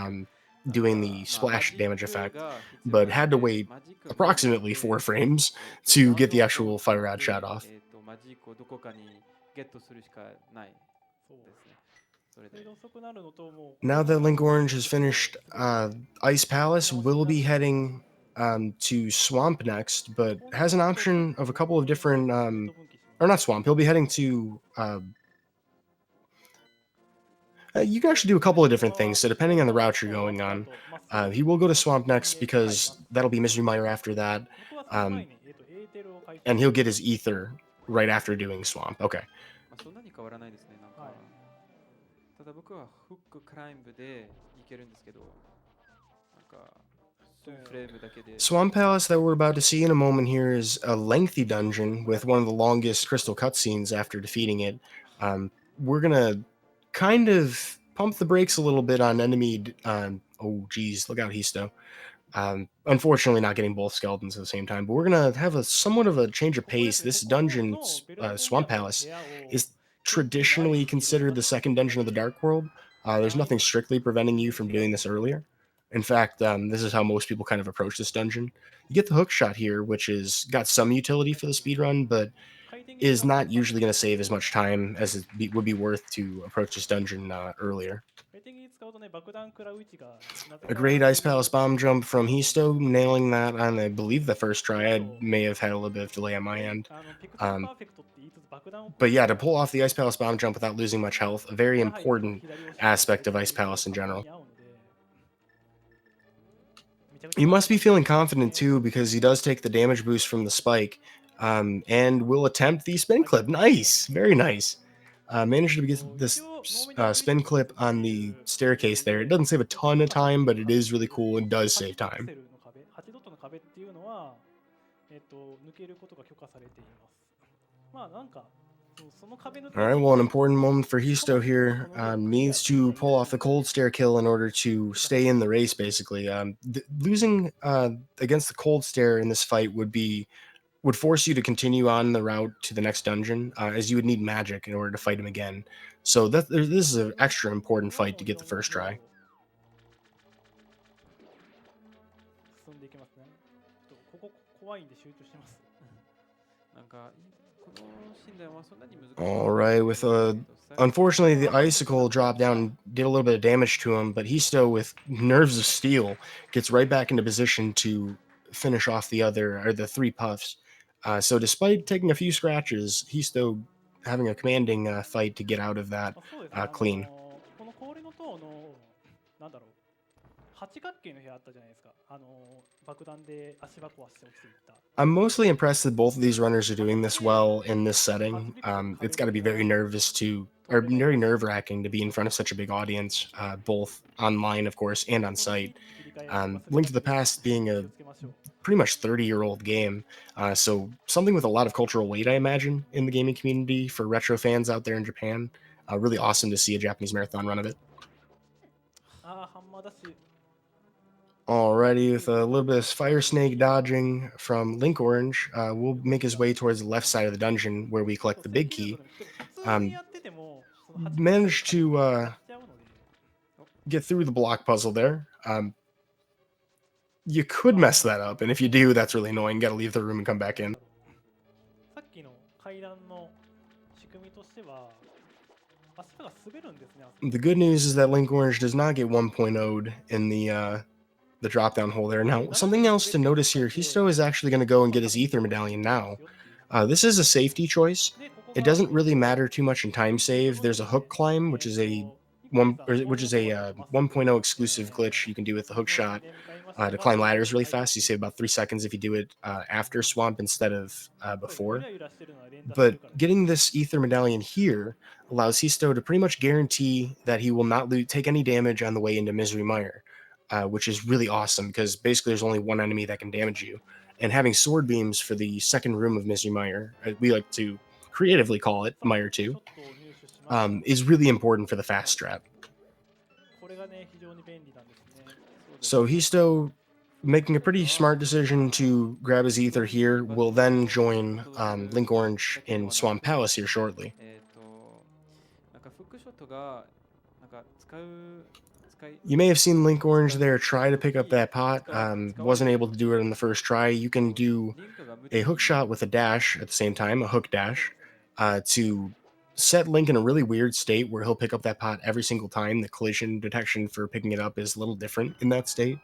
doing the splash damage effect, but had to wait approximately 4 frames to get the actual fire rod shot off. マジックをどこかにゲットするしかないですね。それで Now that Link Orange has finished Ice Palace, we'll be heading to Swamp next, but has an option of a couple of different, or not Swamp, he'll be heading to, you can actually do a couple of different things, so depending on the route you're going on, he will go to Swamp next because that'll be Misery Mire after that, and he'll get his Ether right after doing Swamp. Okay. そんなに変わらないですね。なんかただ僕はフッククライムでいけるんですけど、なんか Swamp Palace that we're about to see in a moment here is a lengthy dungeon with one of the longest crystal cutscenes after defeating it. We're gonna kind of pump the brakes a little bit on enemy. Oh, geez, look out, Histo. Unfortunately, not getting both skeletons at the same time, but we're gonna have a somewhat of a change of pace. This dungeon, Swamp Palace, is traditionally considered the second dungeon of the Dark World. There's nothing strictly preventing you from doing this earlier. In fact, this is how most people kind of approach this dungeon. You get the hook shot here, which is got some utility for the speedrun, but is not usually going to save as much time as it would be worth to approach this dungeon earlier. A great Ice Palace bomb jump from Histo, nailing that on, I believe, the first try. I may have had a little bit of delay on my end. But yeah, to pull off the Ice Palace bomb jump without losing much health, a very important aspect of Ice Palace in general. He must be feeling confident too, because he does take the damage boost from the spike, and will attempt the spin clip. Nice, very nice. Managed to get this spin clip on the staircase there. It doesn't save a ton of time, but it is really cool and does save time. Alright, well, an important moment for Histo here. Needs to pull off the cold stair kill in order to stay in the race, basically. Losing against the cold stair in this fight would force you to continue on the route to the next dungeon, as you would need magic in order to fight him again. So this is an extra important fight to get the first try. 怖いんで集中してます。なんか、この診断はそんなに難しく All ない right, け with ど、unfortunately the icicle dropped down and did a little bit of damage to him, but Histo with nerves of steel gets right back into position to finish off the three puffs. So despite taking a few scratches, Histo having a commanding fight to get out of that そうですね、clean. この氷の塔の、なんだろう、八角形の部屋あったじゃないですか。爆弾で足場壊して落ちていった。I'm mostly impressed that both of these runners are あそ doing こ this で、well in this 8 setting. ピクセルの It's 壁 got to の be 部屋 very は nervous or 通れない very らしい。nerve wracking to be in front of such a big audience, both online, of course, and そ on この site. ピーに切り替え忘れ Link が to ち the です。Past being 気 a をつけましょう。pretty much 30-year-old game, so something with a lot of cultural weight, I imagine, in the gaming community for retro fans out there in Japan. Really awesome to see a Japanese marathon run of it. ハンマーダッシュ。Alrighty, with a little bit of fire snake dodging from Link Orange, we'll make his way towards the left side of the dungeon where we そう、collect the 石 big ルー key. トでも、でも普通に Um, やってても、その8ピクセルの managed 壁 to やっちゃうので、get through the block puzzle there. You could まあで mess も、that up, and if you do, that's really annoying. Gotta leave the room and come back なん in. だろう。さっきの階段の仕組みとしては、足場が滑るんですね、あそこ。 The good news is that Link Orange does not get 1.0'd in the drop down hole there. Now, 斜 something めに else 滑 to ってる notice 状態 here, で、 Histo is actually going to go and まあ get his 壁に ether ぶつかって medallion もいいで now. すよっていう。 This is a safety choice. で、ここ It が、doesn't really matter too much in time リフ save. ト There's で a すね。hook climb, which is a ニコリンさん、氷 which の is 塔 a までまっすぐ 1.0 行って、exclusive glitch you can do with the hook その shot 先で向かいまして、to まず climb は ladders really 入って fast. You い save く。 about 3 seconds if you do it after swamp instead of そうですね、ゆ before. らゆらしてるのは連打してる But からです。 getting this ether medallion here allows Histo to pretty much guarantee that he will not take any damage on the way into Misery Mire, which is really awesome because basically there's only one enemy that can damage you. And having sword beams for the second room of Misery Mire, we like to creatively call it さあ、 Mire シ 2, ョットを入手しました。 is really important for the fast strat. これがね、非常に便利なんですね。 So Histo, making a pretty smart decision to grab his ether here, will then join Link Orange in Swamp Palace here shortly. なんかフックショットがなんか使い You may have seen Link Orange there try to pick up that pot. Wasn't able to do it on the first try. You can do リンクが無 a 敵 hook shot with a dash at the same time, a hook dash, to set Link in a really weird state where he'll pick up that pot every single time. The collision detection for picking it up is a little different in that state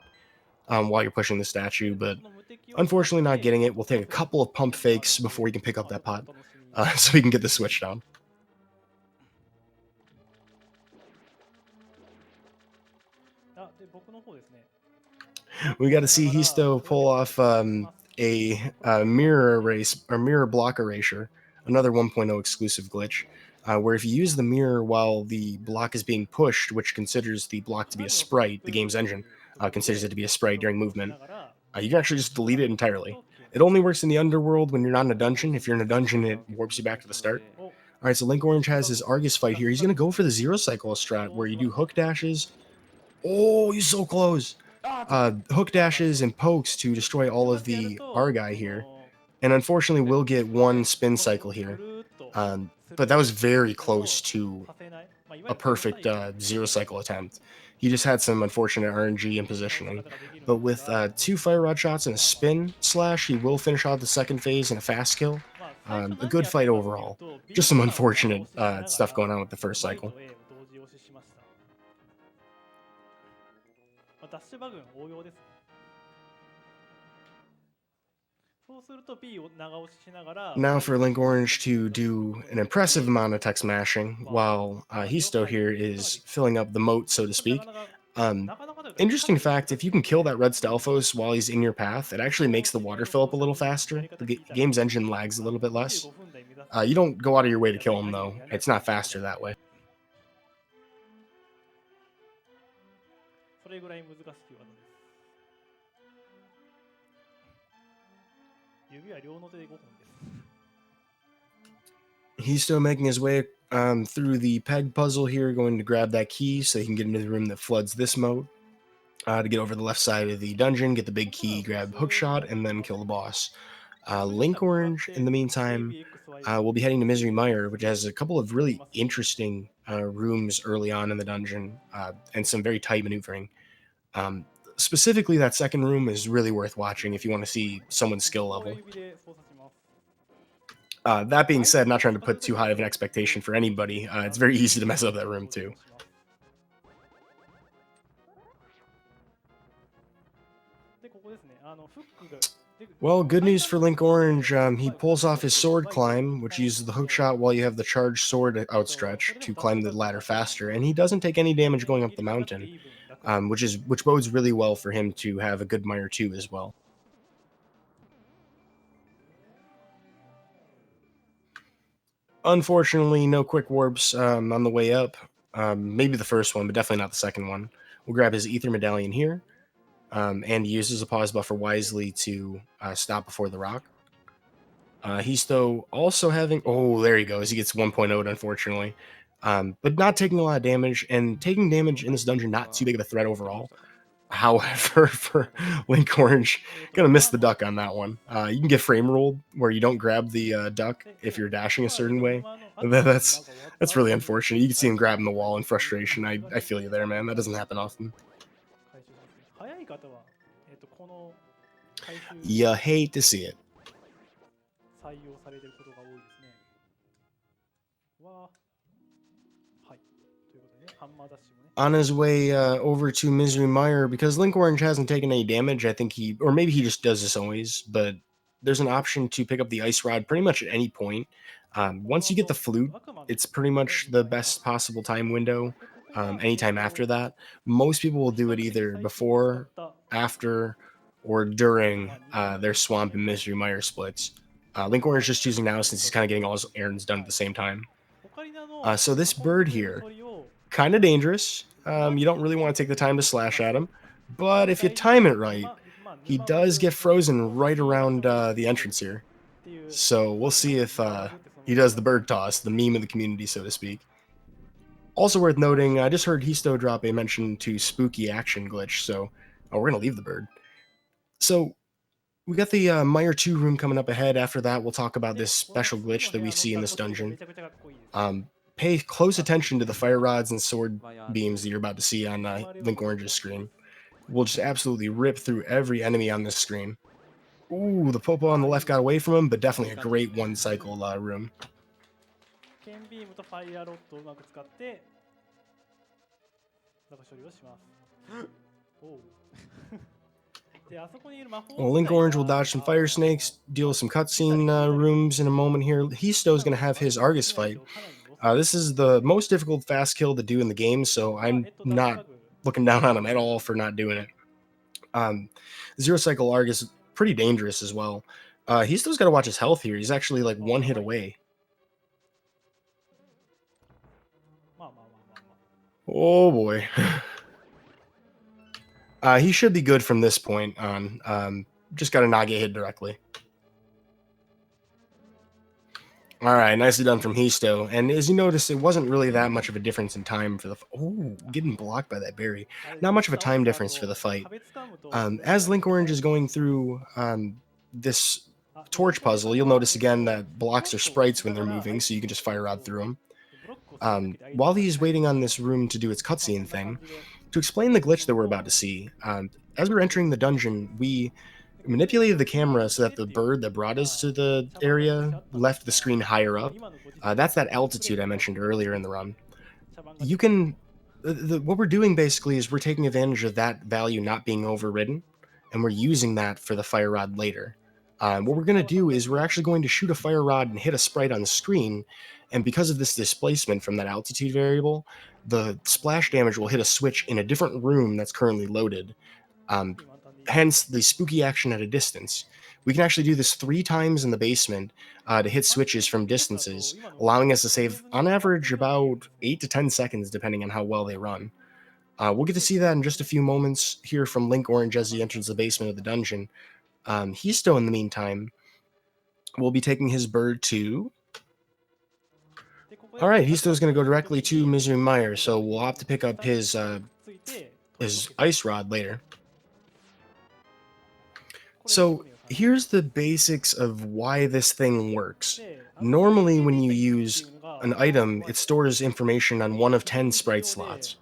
while you're pushing the statue, but その無敵を使っ unfortunately not て getting it. We'll パ take a スが couple of 出す pump こともある fakes ので、 before we can pick up まあ that pot お楽しみに。 so we can get the switch down. あ、で、僕の方ですね。 We got to see Histo pull off a mirror erase or mirror block erasure, another 1.0 exclusive glitch, where if you use the mirror while the block is being pushed, which considers the block to be a sprite, the game's engine considers it to be a sprite during movement, you can actually just delete it entirely. It only works in the underworld when you're not in a dungeon. If you're in a dungeon, it warps you back to the start. All right, so Link Orange has his Argus fight here. He's going to go for the zero cycle strat, where you do hook dashes. Oh, he's so close. Hook dashes and pokes to destroy all of the Argai here, and unfortunately will get one spin cycle here. But that was very close to a perfect zero cycle attempt. He just had some unfortunate RNG and positioning. But with 2 fire rod shots and a spin slash, he will finish out the second phase in a fast kill. A good fight overall. Just some unfortunate stuff going on with the first cycle. ダッシュバグの応用ですね。そうすると B を長押ししながら Now for Link Orange to do an impressive amount of tech smashing, while Histo here is filling up the moat, so to speak. Interesting fact, if you can kill that red Stalfos while he's in your path, it actually makes the water fill up a little faster. The game's engine lags a little bit less. You don't go out of your way to kill him, though. It's not faster that way. それぐらい難しい技です。指は両の手で5本です。 He's still making his way through the peg puzzle here, going to grab that key so he can get into the room that floods this moat. To get over the left side of the dungeon, get the big key, grab hookshot, and then kill the boss. Link Orange, in the meantime, will be heading to Misery Mire, which has a couple of really interesting rooms early on in the dungeon and some very tight maneuvering. specifically that second room is really worth watching if you want to see someone's skill ここを level. 指で操作します。 That being アイテ said, ム not を trying to 探 put すと too き high に of an こ expectation う for anybody. It's very easy to mess up that room 指で too. 操作します。で、ここですね。フックが Well, good news for Link Orange. He pulls off his sword climb, which uses the hook shot while you have the charged sword outstretched to climb the ladder faster, and he doesn't take any damage going up the mountain, which bodes really well for him to have a good Mire 2 as well. Unfortunately, no quick warps on the way up. Maybe the first one, but definitely not the second one. We'll grab his Ether Medallion here, and he uses a pause buffer wisely to stop before the rock. He's though also having... Oh, there he goes. He gets 1.0, unfortunately. But not taking a lot of damage, and taking damage in this dungeon not too big of a threat overall. However, for Link Orange, gonna miss the duck on that one. You can get frame rolled where you don't grab the duck if you're dashing a certain way. That's really unfortunate. You can see him grabbing the wall in frustration. I feel you there, man. That doesn't happen often. 早い方は、この回収 You hate to see it. 採用されていることが多いですね。はい。ということでね、ハンマーダッシュもね。On his way over to Misery Mire, because Link Orange hasn't taken any damage, I think he... Or maybe he just does this always, but there's an option to pick up the Ice Rod pretty much at any point. Once you get the Flute, it's pretty much the best possible time window. Anytime after that. Most people will do it either before, after, or during their Swamp and Misery Mire splits. Link Orange is just choosing now since he's kind of getting all his errands done at the same time. So this bird here, kind of dangerous. You don't really want to take the time to slash at him, but if you time it right, he does get frozen right around the entrance here. So we'll see if he does the bird toss, the meme of the community, so to speak. Also worth noting, I just heard Histo drop a mention to spooky action glitch, so we're gonna leave the bird. So we got the Mire 2 room coming up ahead. After that, we'll talk about this special glitch that we see in this dungeon. Pay close attention to the fire rods and sword beams that you're about to see on Link Orange's screen. We'll just absolutely rip through every enemy on this screen. Ooh, the Popo on the left got away from him, but definitely a great one-cycle room. ケンビームとファイヤーロッドをうまく使って中処理をします。おう。で、あそこにいる魔法 Well, Link Orange will dodge some fire snakes, deal with some cutscene rooms in a moment here. Histo is going to have his Argus fight. This is the most difficult fast kill to do in the game, so I'm not looking down on him at all for not doing it. Zero Cycle Argus is pretty dangerous as well. Histo's got to watch his health here. He's actually like one hit away. Oh boy. He should be good from this point on. Just got to not get hit directly. All right, nicely done from Histo. And as you notice, it wasn't really that much of a difference in time for the... Oh, getting blocked by that berry. Not much of a time difference for the fight. As Link Orange is going through this torch puzzle, you'll notice again that blocks are sprites when they're moving, so you can just fire rod through them. While he's waiting on this room to do its cutscene thing, to explain the glitch that we're about to see, as we're entering the dungeon, we manipulated the camera so that the bird that brought us to the area left the screen higher up. That's that altitude I mentioned earlier in the run. You can... what we're doing basically is we're taking advantage of that value not being overridden, and we're using that for the fire rod later. What we're going to do is we're actually going to shoot a fire rod and hit a sprite on the screen, and because of this displacement from that altitude variable, the splash damage will hit a switch in a different room that's currently loaded. Hence the spooky action at a distance. We can actually do this 3 times in the basement to hit switches from distances, allowing us to save, on average, about 8 to 10 seconds, depending on how well they run. We'll get to see that in just a few moments here from Link Orange as he enters the basement of the dungeon. Histo, in the meantime, will be taking his bird to... Alright, Histo's going to go directly to Misery Mire, so we'll have to pick up his Ice Rod later. So here's the basics of why this thing works. Normally when you use an item, it stores information on one of 10 sprite slots.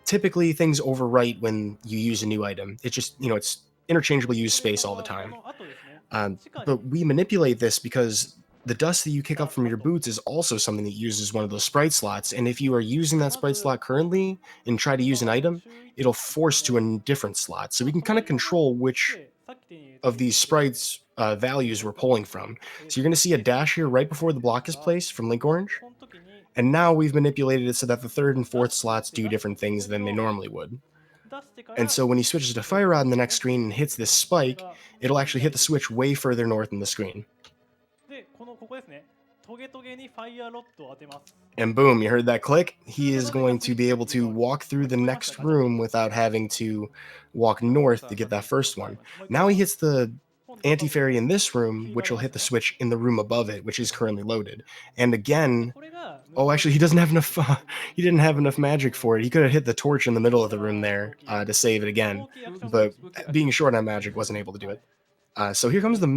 Typically, things overwrite when you use a new item. It's just, it's interchangeably used で、space これ all the はこ time. の後ですね。 地下 But に we manipulate this because the dust that you kick 来 up た from your 後、 boots is also something that uses one of those sprite slots. And if you are using that ま sprite ず slot currently and try to こ use an の item, 周囲 it'll です force to ね。 a different slot. So ま we あ、 can その kind of 入れ物 control っ which てさっき手に入れた of these sprites values we're pulling from. So you're going to see a dash here right before the block is placed from Link Orange. この時に And now we've manipulated it so that the third and ダッ fourth シュっ slots て do ダッシュ different things それ than they を normally would. 出してか And ら so when he switches to Fire Rod in the next 落ちて screen い and く hits this これ spike, が it'll actually hit the 左 switch way further north in the screen. で、ここですね。トゲトゲにファイヤーロッドを当てます。 And boom, you heard that click? He is 通常 going で to be ガ able ス引 to きっていう walk の through が the 聞こえました next か？ちょっと room without having to walk north to get that first one. Now he hits the 今度は多分 anti-fairy in this room, 切り替わ which り will ま hit す the ね。 switch in the room above it, which is currently loaded. And で、 again, これが oh, 難 actually, し he い doesn't と have ころ enough. です。He didn't have enough magic for it. He could have hit the torch in the middle of the room あ there ー、 to save it again, 大きいアクション but で being short on magic, wasn't able to do は it. い。 So here comes the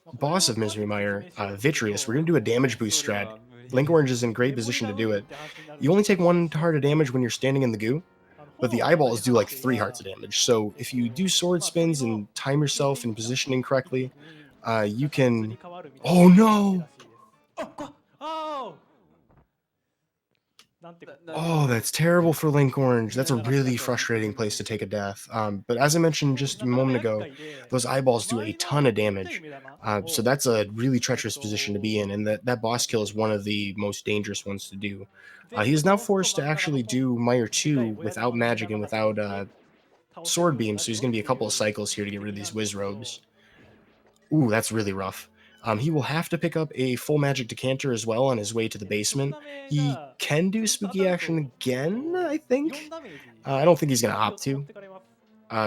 まあ、これ boss を of 詳し Misery く説 Mire, 明しようとする Vitreous. We're と、 gonna do a damage そ boost れ strat. は無理 Link です。 Orange is in メ great モリ position が to うん do ぬんっ it. て話になるん You で only すけ take ど、 1 heart of damage when you're standing in the goo, 炎 but the の上に eyeballs do 放っ like てい 3 hearts た of damage. So if you do sword まあ、鳥 spins の and time 消え yourself てい in った positioning 糸 correctly, に you 中に移 can. り変わるみたいな Oh 話 no! らしいです。あー、なんてこな Oh, that's terrible for Link Orange. That's a なかった really と。 frustrating place to take a death. But as I mentioned これ just a なかなか moment 厄 ago, 介で、 those eyeballs do 周 a り ton の of ちっちゃい damage. 目玉 So を that's a really treacherous position to be in, and that boss kill is one of the most dangerous ones to do. 全 He 部 is now 倒すと forced to 真ん中の actually ポン do Mire でかい 2 親 without 玉の目 magic and 玉がつい without て倒せ sword るように beam, な so る he's よ going to っ be a てい couple う of cycles here to get 敵 rid of な these んです whiz けど、 robes. Ooh, that's really rough. He will have to pick up a full magic decanter as well on his way to the 1 basement. ダメ He が can ち do ょっと当 spooky たる action と、again, I think. 4ダメージ I don't think he's going to 火を opt 持っ to. てかれま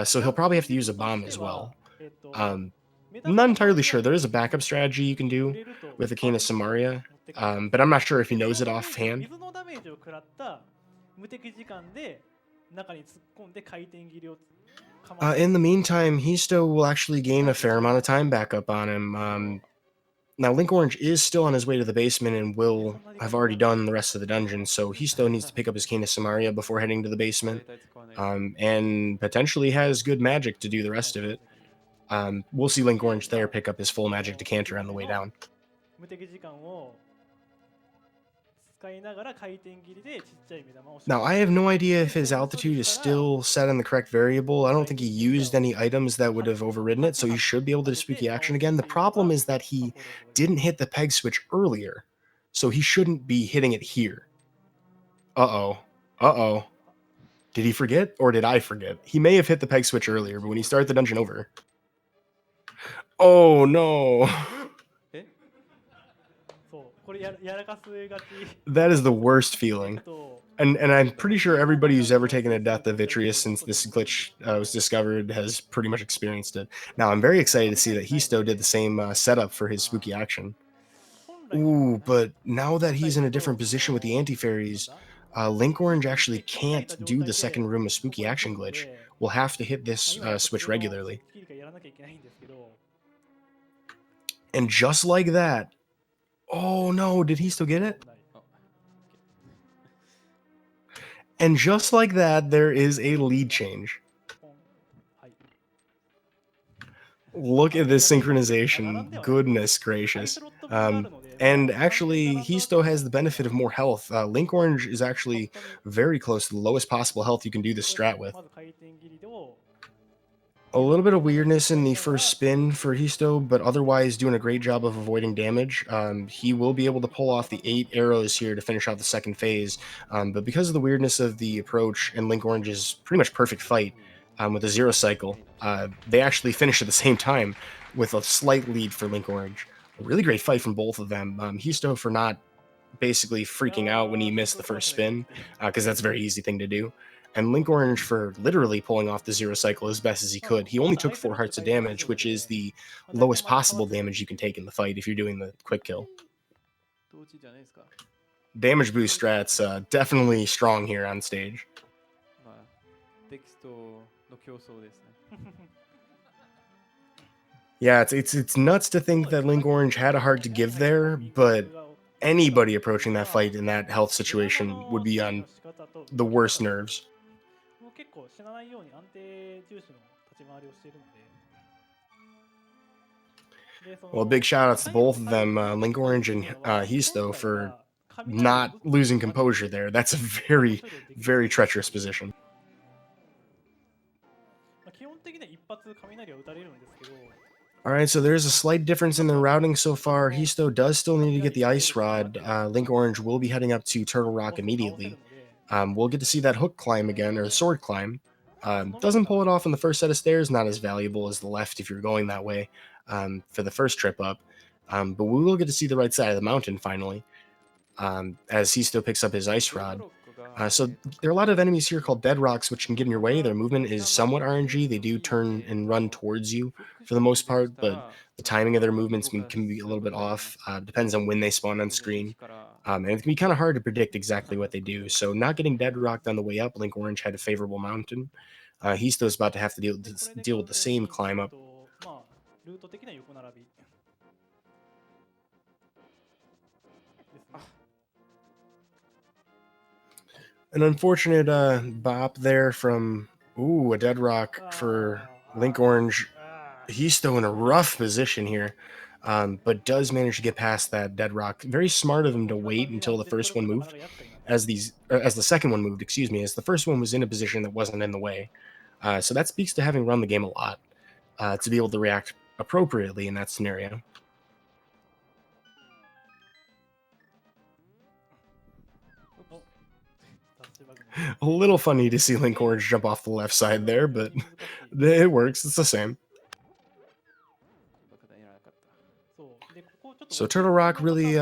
す。 So he'll が probably 現 have to use a 実と bomb して as は well. 目 I'm 玉 not が周 entirely り sure. の There is a に backup strategy you can 触 do れると with the パ Cane ン of チを Samaria, 持ってかれます。 but I'm not sure if he で、そ knows の it ダメージを offhand. 水のダメージを食らった無敵時間で中に突っ込んで回転切りをかませ In る the meantime, HiST will actually gain a fair amount of time back up on him. Now, Link Orange is still on his way to the basement and will have already done the rest of the dungeon, so he still needs to pick up his Cane of Samaria before heading to the 大 basement, 体使わない。 and potentially has good magic to do the rest of it. We'll see Link Orange there pick up his full magic decanter on the way down. 無敵時間を使いながら回転切りでちっちゃい目玉を Now, I have no idea if his altitude is still set on the correct variable. I don't think he used any items that would have overridden it, so he should be able to do spooky action again. The problem is that he didn't hit the peg switch earlier, so he shouldn't be hitting it here. Uh-oh. Uh-oh. Did he forget, or did I forget? He may have hit the peg switch earlier, but when he started the dungeon over... Oh, no. そうこれやらかすがち That is the worst feeling. と And I'm pretty sure everybody who's ever taken a death of Vitreous since this glitch was discovered has pretty much experienced it. Now, I'm very excited to see that HiST did the same setup for his spooky action. 本来 Ooh, but now that he's in a different position with the anti-fairies, Link Orange actually can't do the second room of spooky action glitch. We'll have to hit this switch regularly. 切り替えやらなきゃいけないんですけど And just like that... Oh no, did he still get it? ない And just like that, there is a lead change. ポンはい Look at this synchronization. Goodness gracious. And actually, he still has the benefit of more health. Link Orange is actually very close to the lowest possible health you can do this strat with. まず回転切りを A little bit of weirdness in the first spin for HiST, but otherwise doing a great job of avoiding damage. He will be able to pull off the 8 arrows here to finish out the second phase, but because of the weirdness of the approach and Link Orange's pretty much perfect fight with a 0 cycle, they actually finish at the same time with a slight lead for Link Orange. A really great fight from both of them. HiST for not basically freaking out when he missed the first spin, because that's a very easy thing to do. And Link Orange for literally pulling off the 0 cycle as best as he could. He only took 4 hearts of damage, which is the lowest possible damage you can take in the fight if you're doing the quick kill. 同時じゃないですか。 Damage boost strats definitely strong here on stage. まあ、テキストの競争ですね。 Yeah, it's nuts to think that Link Orange had a heart to give there, but anybody approaching that fight in that health situation would be on the worst nerves. もう結構死なないように安定重視の立ち回りをしているので、で、そ Well, の big shout ま outs あ to 最後の both of 最 them, 後の Link 敵と Orange いう and のは、本 Histo, 体 for が雷を not ぶつけて losing 魔力を composure there. That's a 処 very, 理できる very という treacherous position. まあ基本的には一発雷は打たれるんですけど、 All right, so there's a slight difference in the routing so far. Histo does still need to get the Ice Rod. Link Orange will be heading up to Turtle ボ Rock スを倒せる immediately. ので、 We'll get to see that hook climb again, or sword climb. Doesn't pull it off on the first set of stairs, not as valuable as the left if you're going that way for the first trip up. But we will get to see the right side of the mountain finally, as he still picks up his Ice ドルブ Rod. ロックが So there are a lot of enemies here called dead rocks, which can get in your way. Their movement is somewhat RNG. They do turn and run towards you for the most part, but the timing of their movements can be a little bit off. Depends on when they spawn on screen. And it can be kind of hard to predict exactly what they do. So not getting dead rocked on the way up, Link Orange had a favorable mountain. He's still about to have to でこれで deal 完 with the 全 same に climb up. まあルート的な横並びですね。 An unfortunate bop there from a dead rock for Link Orange. He's still in a rough position here, but does manage to get past that dead rock. Very smart of him to wait until the first one moved, as the second one moved. Excuse me, as the first one was in a position that wasn't in the way. So that speaks to having run the game a lot, to be able to react appropriately in that scenario. A little funny to see Link Orange jump off the left side there, but it works. It's the same. So Turtle Rock really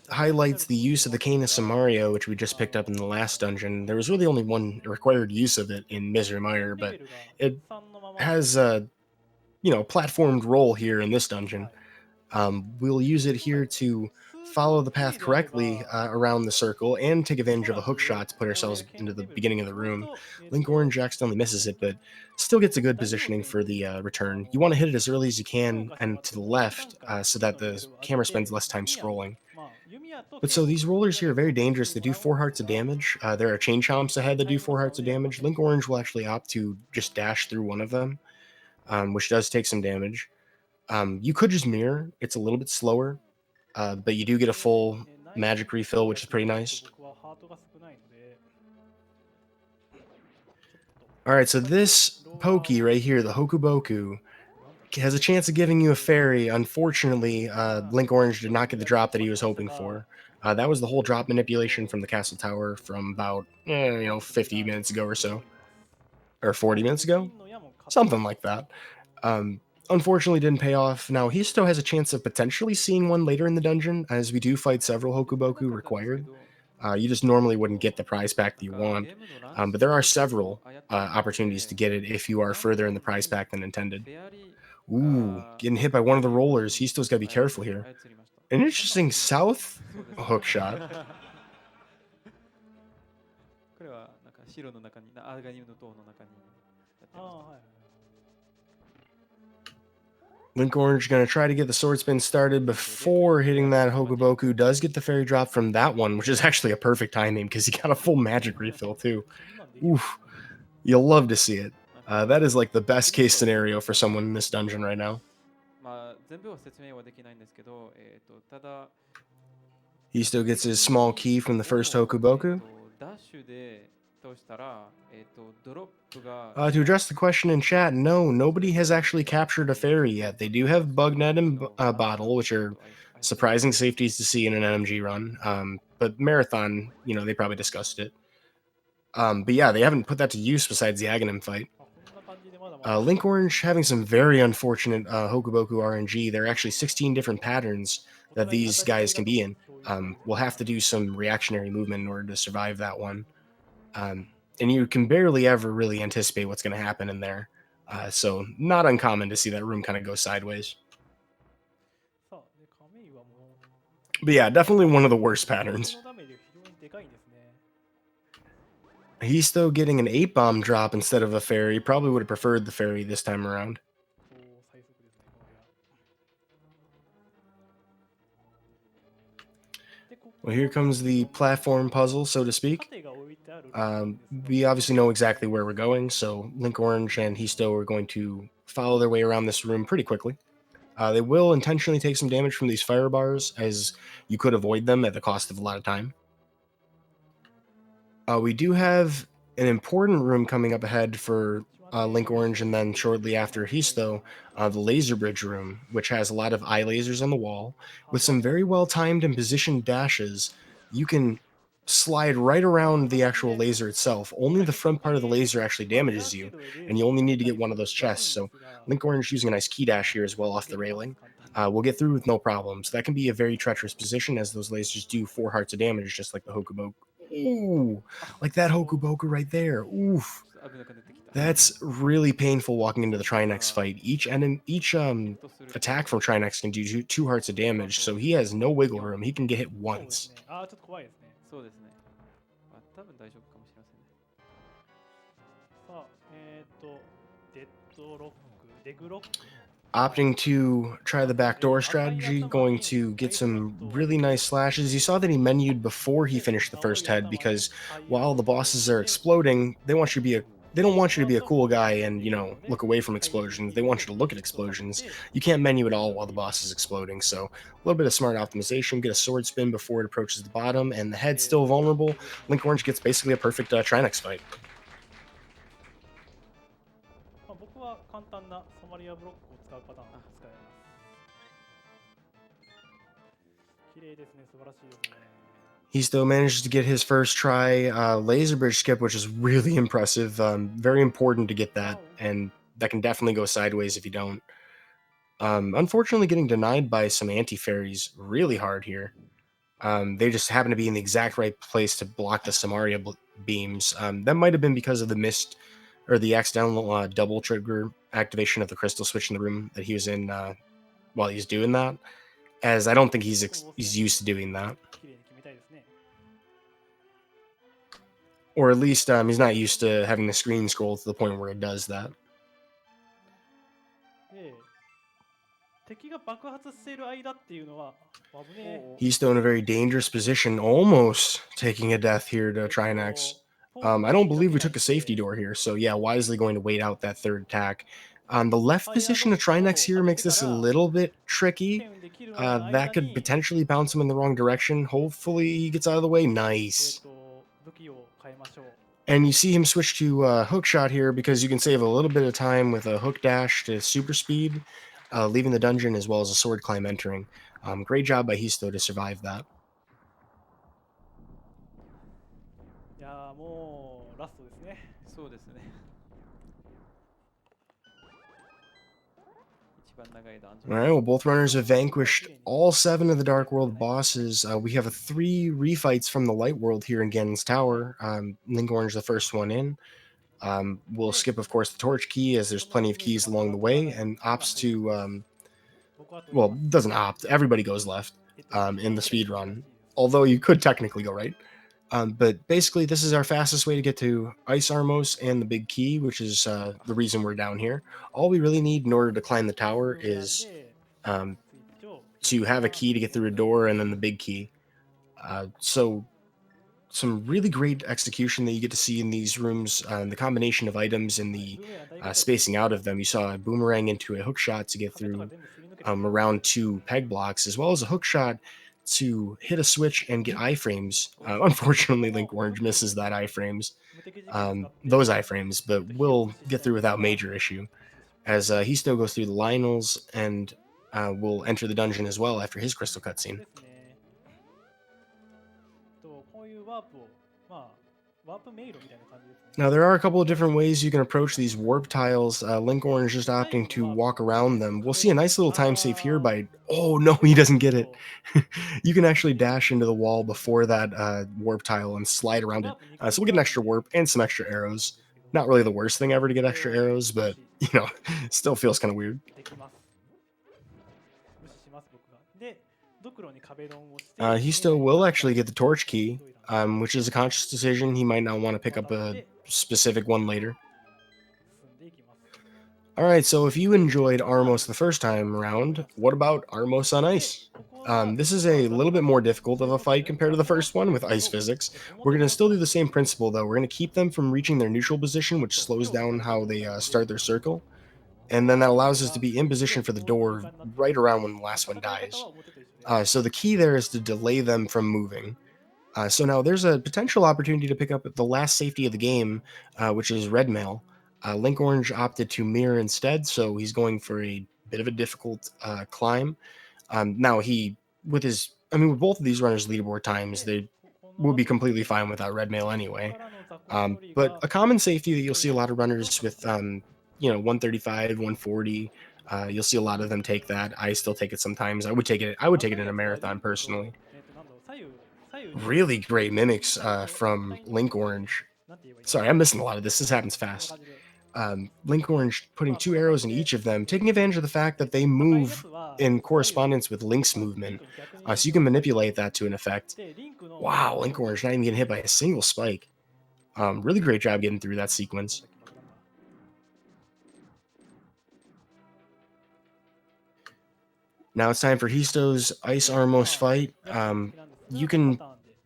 highlights the use of the Cane of Samario, which we just picked up in the last dungeon. There was really only one required use of it in Misery Mire, but it has a platformed role here in this dungeon. We'll use it here to follow the path correctly around the circle and take advantage of a hook shot to put ourselves into the beginning of the room. Link Orange accidentally misses it, but still gets a good positioning for the return. You want to hit it as early as you can and to the left so that the camera spends less time scrolling. But so these rollers here are very dangerous. They do 4 hearts of damage. There are chain chomps ahead that do 4 hearts of damage. Link Orange will actually opt to just dash through one of them, which does take some damage. You could just mirror. It's a little bit slower, but you do get a full magic refill, which is pretty nice. Alright, so this Pokey right here, the Hokuboku, has a chance of giving you a fairy. Unfortunately, Link Orange did not get the drop that he was hoping for. That was the whole drop manipulation from the castle tower from about, 50 minutes ago or so. Or 40 minutes ago? Something like that. Unfortunately didn't pay off. Now, he still has a chance of potentially seeing one later in the dungeon, as we do fight several Hokuboku required. You just normally wouldn't get the prize pack that you want, but there are several opportunities to get it if you are further in the prize pack than intended. Ooh, getting hit by one of the rollers. He still's got to be careful here. An interesting south hook shot. Link Orange going to try to get the sword spin started before hitting that Hokuboku. Does get the fairy drop from that one, which is actually a perfect timing because he got a full magic refill too. Oof. You'll love to see it. That is like the best case scenario for someone in this dungeon right now. He still gets his small key from the first Hokuboku. To address the question in chat, no, nobody has actually captured a fairy yet. They do have Bugnet and Bottle, which are surprising safeties to see in an MMG run. But Marathon, they probably discussed it. But yeah, they haven't put that to use besides the Aghanim fight. Link Orange having some very unfortunate Hokuboku RNG. There are actually 16 different patterns that these guys can be in. We'll have to do some reactionary movement in order to survive that one. And you can barely ever really anticipate what's going to happen in there. So not uncommon to see that room kind of go sideways. But yeah, definitely one of the worst patterns. He's still getting an 8-bomb drop instead of a fairy. Probably would have preferred the fairy this time around. Well, here comes the platform puzzle, so to speak. 盾が置いてあるルートなんですが、We obviously know exactly where we're going, so Link Orange and HiSt are going to follow their way around this room pretty quickly. They will intentionally take some damage from these fire bars, as you could avoid them at the cost of a lot of time. We do have an important room coming up ahead for Link Orange, and then shortly after Histo, the laser bridge room, which has a lot of eye lasers on the wall. With some very well timed and positioned dashes, you can slide right around the actual laser itself. Only the front part of the laser actually damages you, and you only need to get one of those chests. So Link Orange using a nice key dash here as well off the railing. We'll get through with no problems. That can be a very treacherous position, as those lasers do 4 hearts of damage, just like the Hokubo. Ooh, like that Hokuboku right there. Oof. 危なくなってきた。 That's really painful walking into the Trinex fight. Each attack from Trinex can do two hearts of damage, so he has no wiggle room. He can get hit そうです once. ね。ああ、ちょっと怖いですね。そうですね。あ、多分大丈夫かもしれませんね。さあ、デッドロック、デグロック。 Opting to try the backdoor strategy, going to get some really nice slashes. You saw that he menued before he finished the first head, because while the bosses are exploding, they don't want you to be a cool guy and, look away from explosions. They want you to look at explosions. You can't menu at all while the boss is exploding, so a little bit of smart optimization. Get a sword spin before it approaches the bottom, and the head's still vulnerable. Link Orange gets basically a perfect Trinex fight. まあ、僕は簡単なソマリアブロックを使うパターンを使います。綺麗ですね、素晴らしいですね。He still managed to get his first try laser bridge skip, which is really impressive. Very important to get that, and that can definitely go sideways if you don't. Unfortunately, getting denied by some anti-fairies really hard here. They just happen to be in the exact right place to block the Samaria beams. That might have been because of the missed or the accidental double trigger activation of the crystal switch in the room that he was in while he's doing that, as I don't think he's used to doing that. 綺麗に決めたいですね。 Or at least he's not used to having the screen scroll to the point where it does that. で、敵が爆発している間っていうのは危ねえ。 He's still in a very dangerous position, almost taking a death here to Trinex. I don't believe we took a safety door here, so yeah, wisely going to wait out that third attack. The left position of Trinex here makes this a little bit tricky. That could potentially bounce him in the wrong direction. Hopefully he gets out of the way. Nice. 武器を変えましょう。 And you see him switch to hook shot here, because you can save a little bit of time with a hook dash to super speed, leaving the dungeon, as well as a sword climb entering. Great job by Histo to survive that. いやー、もうラストですね。そうですね。一番長いダンジョン。 All right, well, both runners have vanquished all 7 of the Dark World bosses. We have 3 refights from the Light World here in Ganon's Tower. Link Orange, the first one in. We'll skip, of course, the Torch Key, as there's plenty of keys along the way, and opts to, well, doesn't opt. Everybody goes left in the speed run, although you could technically go right. But basically, this is our fastest way to get to Ice Armos and the Big Key, which is the reason we're down here. All we really need in order to climb the tower is to have a key to get through a door, and then the Big Key. So some really great execution that you get to see in these rooms. The combination of items and the spacing out of them. You saw a boomerang into a hook shot to get through around 2 peg blocks, as well as a hook shot to hit a switch and get iframes. Unfortunately, Link Orange misses that iframes, those iframes, but we'll get through without major issue, as he still goes through the Lionels and will enter the dungeon as well after his crystal cutscene. ですね。こういうワープを、まあ、ワープ迷路みたいな感じですね。 Now, there are a couple of different ways you can approach these warp tiles. Link Orange just opting to walk around them. We'll see a nice little time save here by... Oh, no, he doesn't get it. You can actually dash into the wall before that warp tile and slide around it. So we'll get an extra warp and some extra arrows. Not really the worst thing ever to get extra arrows, but, still feels kind of weird. できます。無視します、僕が。で、ドクロに壁ドンをして、 He still will actually get the torch key, which is a conscious decision. He might not want to pick up a specific one later. 進んでいきます。 Alright, so if you enjoyed Armos the first time around, what about Armos on Ice? ここ This is a little bit more difficult of a fight compared to the first one with ice physics. We're going to still do the same principle, though. We're going to keep them from reaching their neutral position, which slows down how they start their circle. And then that allows us to be in position for the door right around when the last one dies. So the key there is to delay them from moving. So now there's a potential opportunity to pick up the last safety of the game, which is red mail. Link Orange opted to mirror instead, so he's going for a bit of a difficult climb. Now with both of these runners' leaderboard times, they will be completely fine without red mail anyway. But a common safety that you'll see a lot of runners with, 135, 140. You'll see a lot of them take that. I still take it sometimes. I would take it. I would take it in a marathon personally. Really great mimics from Link Orange. Sorry, I'm missing a lot of this. This happens fast. Link Orange putting 2 arrows in each of them, taking advantage of the fact that they move in correspondence with Link's movement. So you can manipulate that to an effect. Wow, Link Orange not even getting hit by a single spike. Really great job getting through that sequence. Now it's time for Histo's Ice Armos fight. You can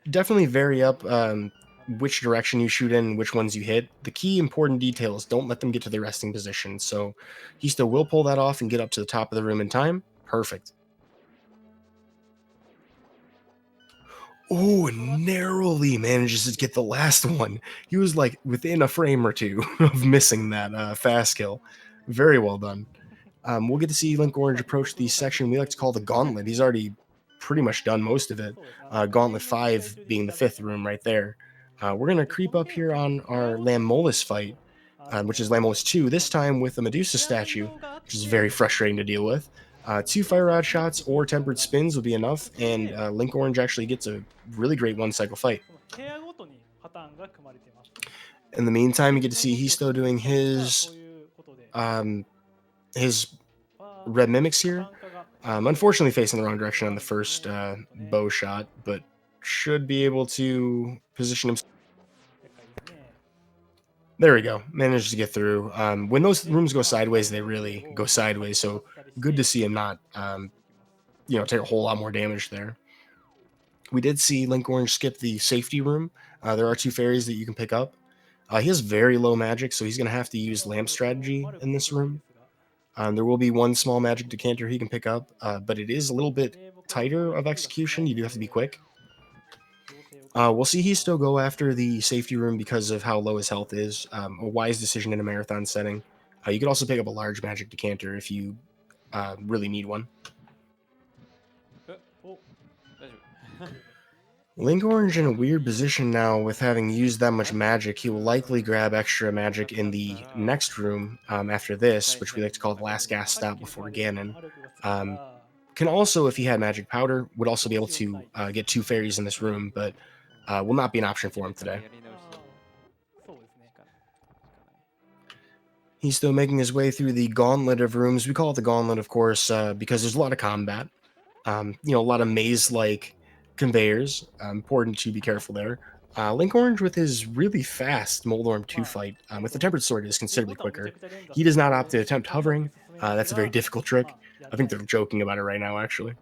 definitely vary up which direction you shoot in and which ones you hit. The key important detail is don't let them get to their resting position. So Histo will pull that off and get up to the top of the room in time. Perfect. Oh, narrowly manages to get the last one. He was like within a frame or two of missing that fast kill. Very well done. We'll get to see Link Orange approach the section we like to call the Gauntlet. He's already pretty much done most of it. Gauntlet 5 being the 5th room right there. We're going to creep up here on our Lamolus fight, which is Lamolus 2, this time with a Medusa statue, which is very frustrating to deal with. 2 Fire Rod shots or Tempered Spins will be enough, and Link Orange actually gets a really great one-cycle fight. In the meantime, you get to see Histo doing his red mimics here. Unfortunately facing the wrong direction on the first bow shot, but should be able to position himself. There we go. Managed to get through. When those rooms go sideways, they really go sideways, so good to see him not take a whole lot more damage there. We did see Link Orange skip the safety room. There are 2 fairies that you can pick up. He has very low magic, so he's going to have to use lamp strategy in this room. There will be 1 small magic decanter he can pick up, but it is a little bit tighter of execution. You do have to be quick. We'll see he still go after the safety room because of how low his health is. A wise decision in a marathon setting. You could also pick up a large magic decanter if you really need one. Link Orange in a weird position now with having used that much magic. He will likely grab extra magic in the next room after this, which we like to call the last gas stop before Ganon. Can also, if he had magic powder, would also be able to get 2 fairies in this room, but will not be an option for him today. He's still making his way through the gauntlet of rooms. We call it the gauntlet, of course, because there's a lot of combat. A lot of maze-like conveyors. Important to be careful there. Link Orange with his really fast Moldorm 2 fight with the Tempered Sword is considerably quicker. He does not opt to attempt hovering. That's a very difficult trick. I think they're joking about it right now, actually.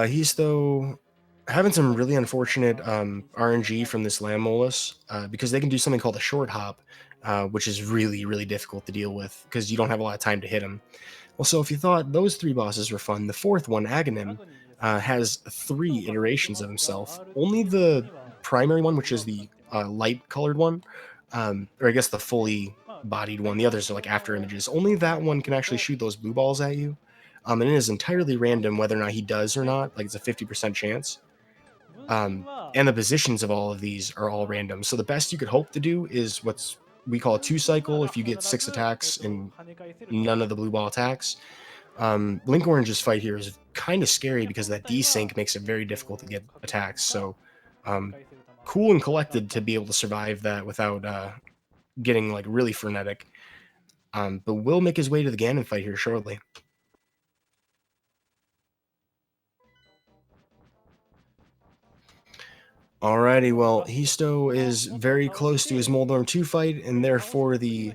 He's, though, having some really unfortunate RNG from this Lamolus because they can do something called a short hop, which is really, really difficult to deal with because you don't have a lot of time to hit him. Well, so if you thought those 3 bosses were fun, the 4th one, Aghanim, has 3 iterations of himself. Only the primary one, which is the light-colored one, or I guess the fully bodied one, the others are like after images, only that one can actually shoot those blue balls at you. And it is entirely random whether or not he does or not, like it's a 50% chance. And the positions of all of these are all random. So the best you could hope to do is what's we call a 2-cycle if you get 6 attacks and none of the blue ball attacks. Link Orange's fight here is kind of scary because that desync makes it very difficult to get attacks. So cool and collected to be able to survive that without getting like really frenetic. But will make his way to the Ganon fight here shortly. Alrighty, well, Histo is very close to his Moldorm 2 fight, and therefore the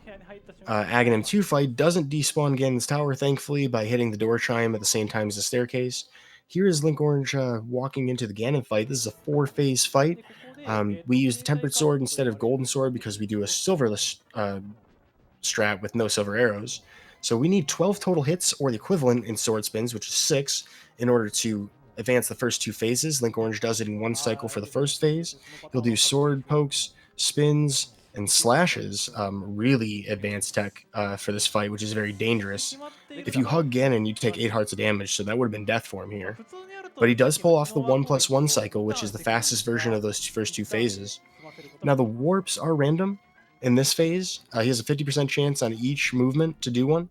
Aghanim 2 fight doesn't despawn Ganon's tower, thankfully, by hitting the door chime at the same time as the staircase. Here is Link Orange walking into the Ganon fight. This is a 4-phase fight. でここで、We use the 経済 Tempered カッ Sword トと instead 呼 of ばれる Golden Sword 技 because 術 we do a です。 silverless strat with no silver arrows. So we need 12 total hits or the equivalent in sword spins, which is 6, in order to advance the first 2 phases. Link Orange does it in 1 cycle ああ、for いい the ですね。 first で、phase. そのパタ He'll ーン do 分かっていい sword ですね。 pokes, spins, and slashes. Really advanced tech for this fight, which is very で、 dangerous. 決まってい If る you のは、 hug Ganon, you ま take あ、 8 hearts of damage, so that would have been death for him まあ、 here. 普通にやると、 But he さっ does きの pull 火 off the の輪 1 攻 plus 撃 1 と cycle, 2タ which ー is ン the してから fastest version は、of those first 一 2 旦 phases. 済ませること Now, が the できます。 warps are random in this phase. He has a 50% chance on each movement to do one.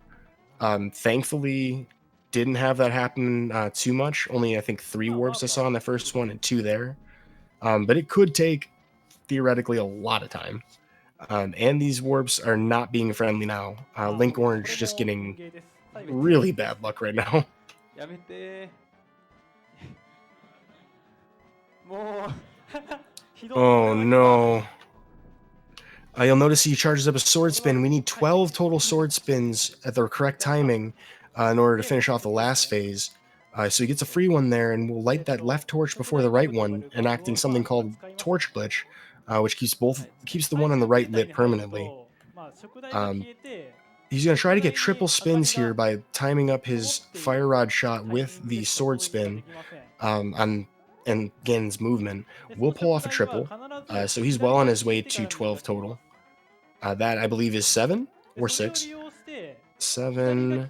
Thankfully, didn't have that happen too much. Only, I think, 3 まあ、ワー warps I プ saw は in the できる first か one ら。 and 2 there. But it could take, theoretically, a lot of time. And these warps are not being friendly now. まあ、そう Link ですね。こ Orange れ just も運 getting ゲーです。最後、 really bad luck right now. やめてー。もう。ひどい。こ Oh れはひどい。 no. You'll notice he charges up a sword spin. We need 12 total sword spins at the correct timing in order to finish off the last phase. So he gets a free one there, and we'll light that left torch before the right one, enacting something called torch glitch, which keeps the one on the right lit permanently. まあ、食材が消えて、 He's going to try to get triple spins here by timing up his fire rod shot with the sword spin on and Ganon's movement. We'll pull off a triple, so he's well on his way to 12 total. That, I believe, is 7 or 6. 7,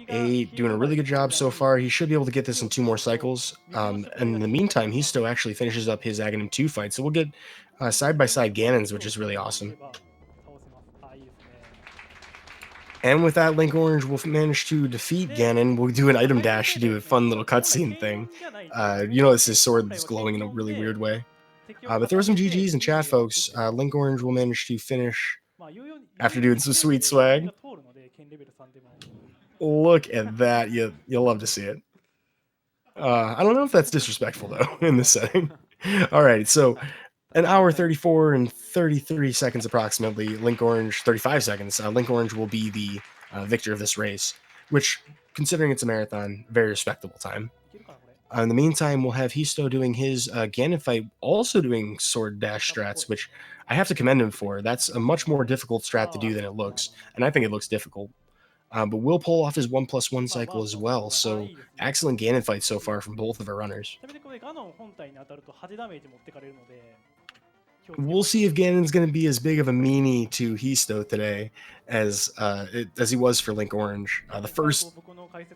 8, doing a really good job so far. He should be able to get this in 2 more cycles. And in the meantime, HiST actually finishes up his Aghanim 2 fight, so we'll get side-by-side Ganons, which is really awesome. And with that, Link Orange will manage to defeat Ganon. We'll do an item dash to do a fun little cutscene thing. You notice his sword is glowing in a really weird way. But there were some GGs in chat, folks. Link Orange will manage to finish after doing some sweet swag. Look at that. You'll love to see it. I don't know if that's disrespectful, though, in this setting. Alright, so an hour 34 and 33 seconds approximately. Link Orange, 35 seconds. Link Orange will be the victor of this race, which, considering it's a marathon, very respectable time. In the meantime, we'll have HiST doing his Ganon fight, also doing sword dash strats, which I have to commend him for. That's a much more difficult strat to do than it looks, and I think it looks difficult. But we'll pull off his 1 plus 1 cycle as well, so excellent Ganon fights so far from both of our runners. We'll see if Ganon's going to be as big of a meanie to HiST today as he was for Link Orange. The first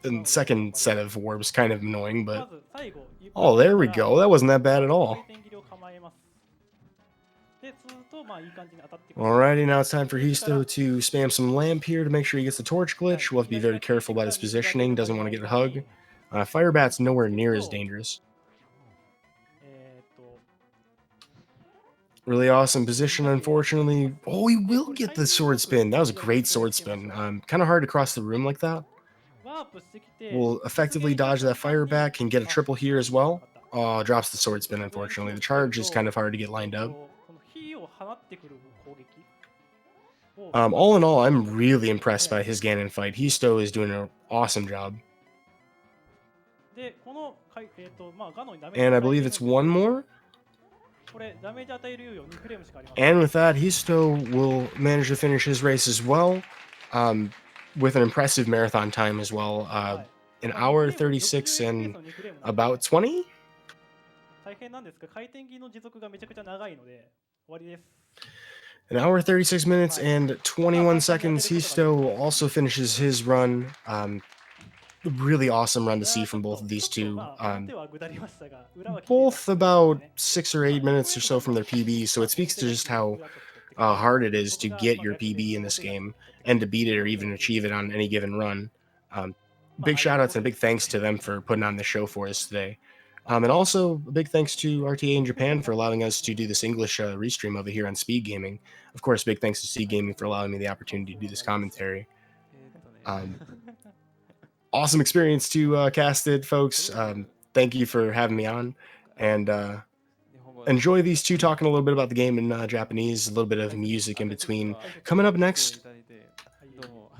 and second set of orbs kind of annoying, but oh, there we go. That wasn't that bad at all. Alrighty, now it's time for HiST to spam some lamp here to make sure he gets the torch glitch. We'll have to be very careful about his positioning. Doesn't want to get a hug. Firebat's nowhere near as dangerous. Really awesome position, unfortunately. Oh, he will get the sword spin. That was a great sword spin. Kind of hard to cross the room like that. We'll effectively dodge that fire back and get a triple here as well. Oh, drops the sword spin, unfortunately. The charge is kind of hard to get lined up. All in all, I'm really impressed by his Ganon fight. HiST is doing an awesome job. And I believe it's one more. And with that, HiST will manage to finish his race as well, with an impressive marathon time as well. An hour 36 and about 20? An hour 36 minutes and 21 seconds. HiST also finishes his run. Really awesome run to see from both of these two. Both about 6 or 8 minutes or so from their PB, so it speaks to just how hard it is to get your PB in this game and to beat it or even achieve it on any given run. Big shout outs and a big thanks to them for putting on the show for us today. And also a big thanks to RTA in Japan for allowing us to do this English restream over here on Speed Gaming. Of course, big thanks to Speed Gaming for allowing me the opportunity to do this commentary. Awesome experience to cast it, folks. Thank you for having me on, and enjoy these two talking a little bit about the game in Japanese, a little bit of music in between. Coming up next,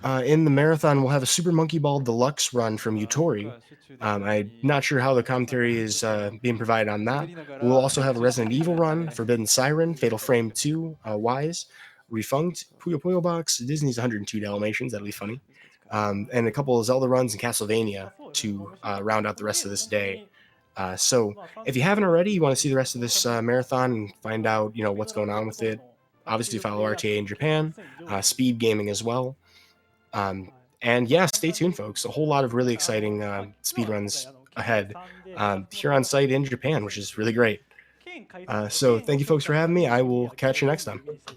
In the marathon, we'll have a Super Monkey Ball Deluxe run from あー僕 Utori. はしょっちゅうできるよう I'm に not sure how the 朝の commentary 8 is 時から being provided on 滑 that. りなが But we'll ら also have a 準備 Resident しな Evil がら run, 練習す Forbidden るっていう Siren, 風に Fatal され Frame てて 2, Wise, Refunct, そう Puyo Puyo Box, Disney's 102 Dalmatians. That'll be funny. いつか時間ある And a couple of Zelda runs and あ、 Castlevania そうですね、まあ、to 面白かったです。round out と the りあ rest え of ず this 本当 day. に、So まあ、if you haven't 30 already, you 分 want to で see the 1 rest of 日 this とかもできる marathon し、and find まあ、 out, スピー what's ドラン going とい on うと with ころ it, のアクティ obviously ブプ follow レイヤー RTA 層 in も結構 Japan, すでに上手なんで、Speed Gaming as well. はい、And そん yeah, な stay 感じ tuned, です。folks. A whole lot of really あと、exciting まあ、今日は今回、speedruns 県外 ahead 3で部活の here on 方 site と in 開 Japan, which 催 is してる really ので、great. 県開催と So 県 thank を you, セン folks, ター for にや having る me. I HT will や catch you 競技 next っていう time. イメージでした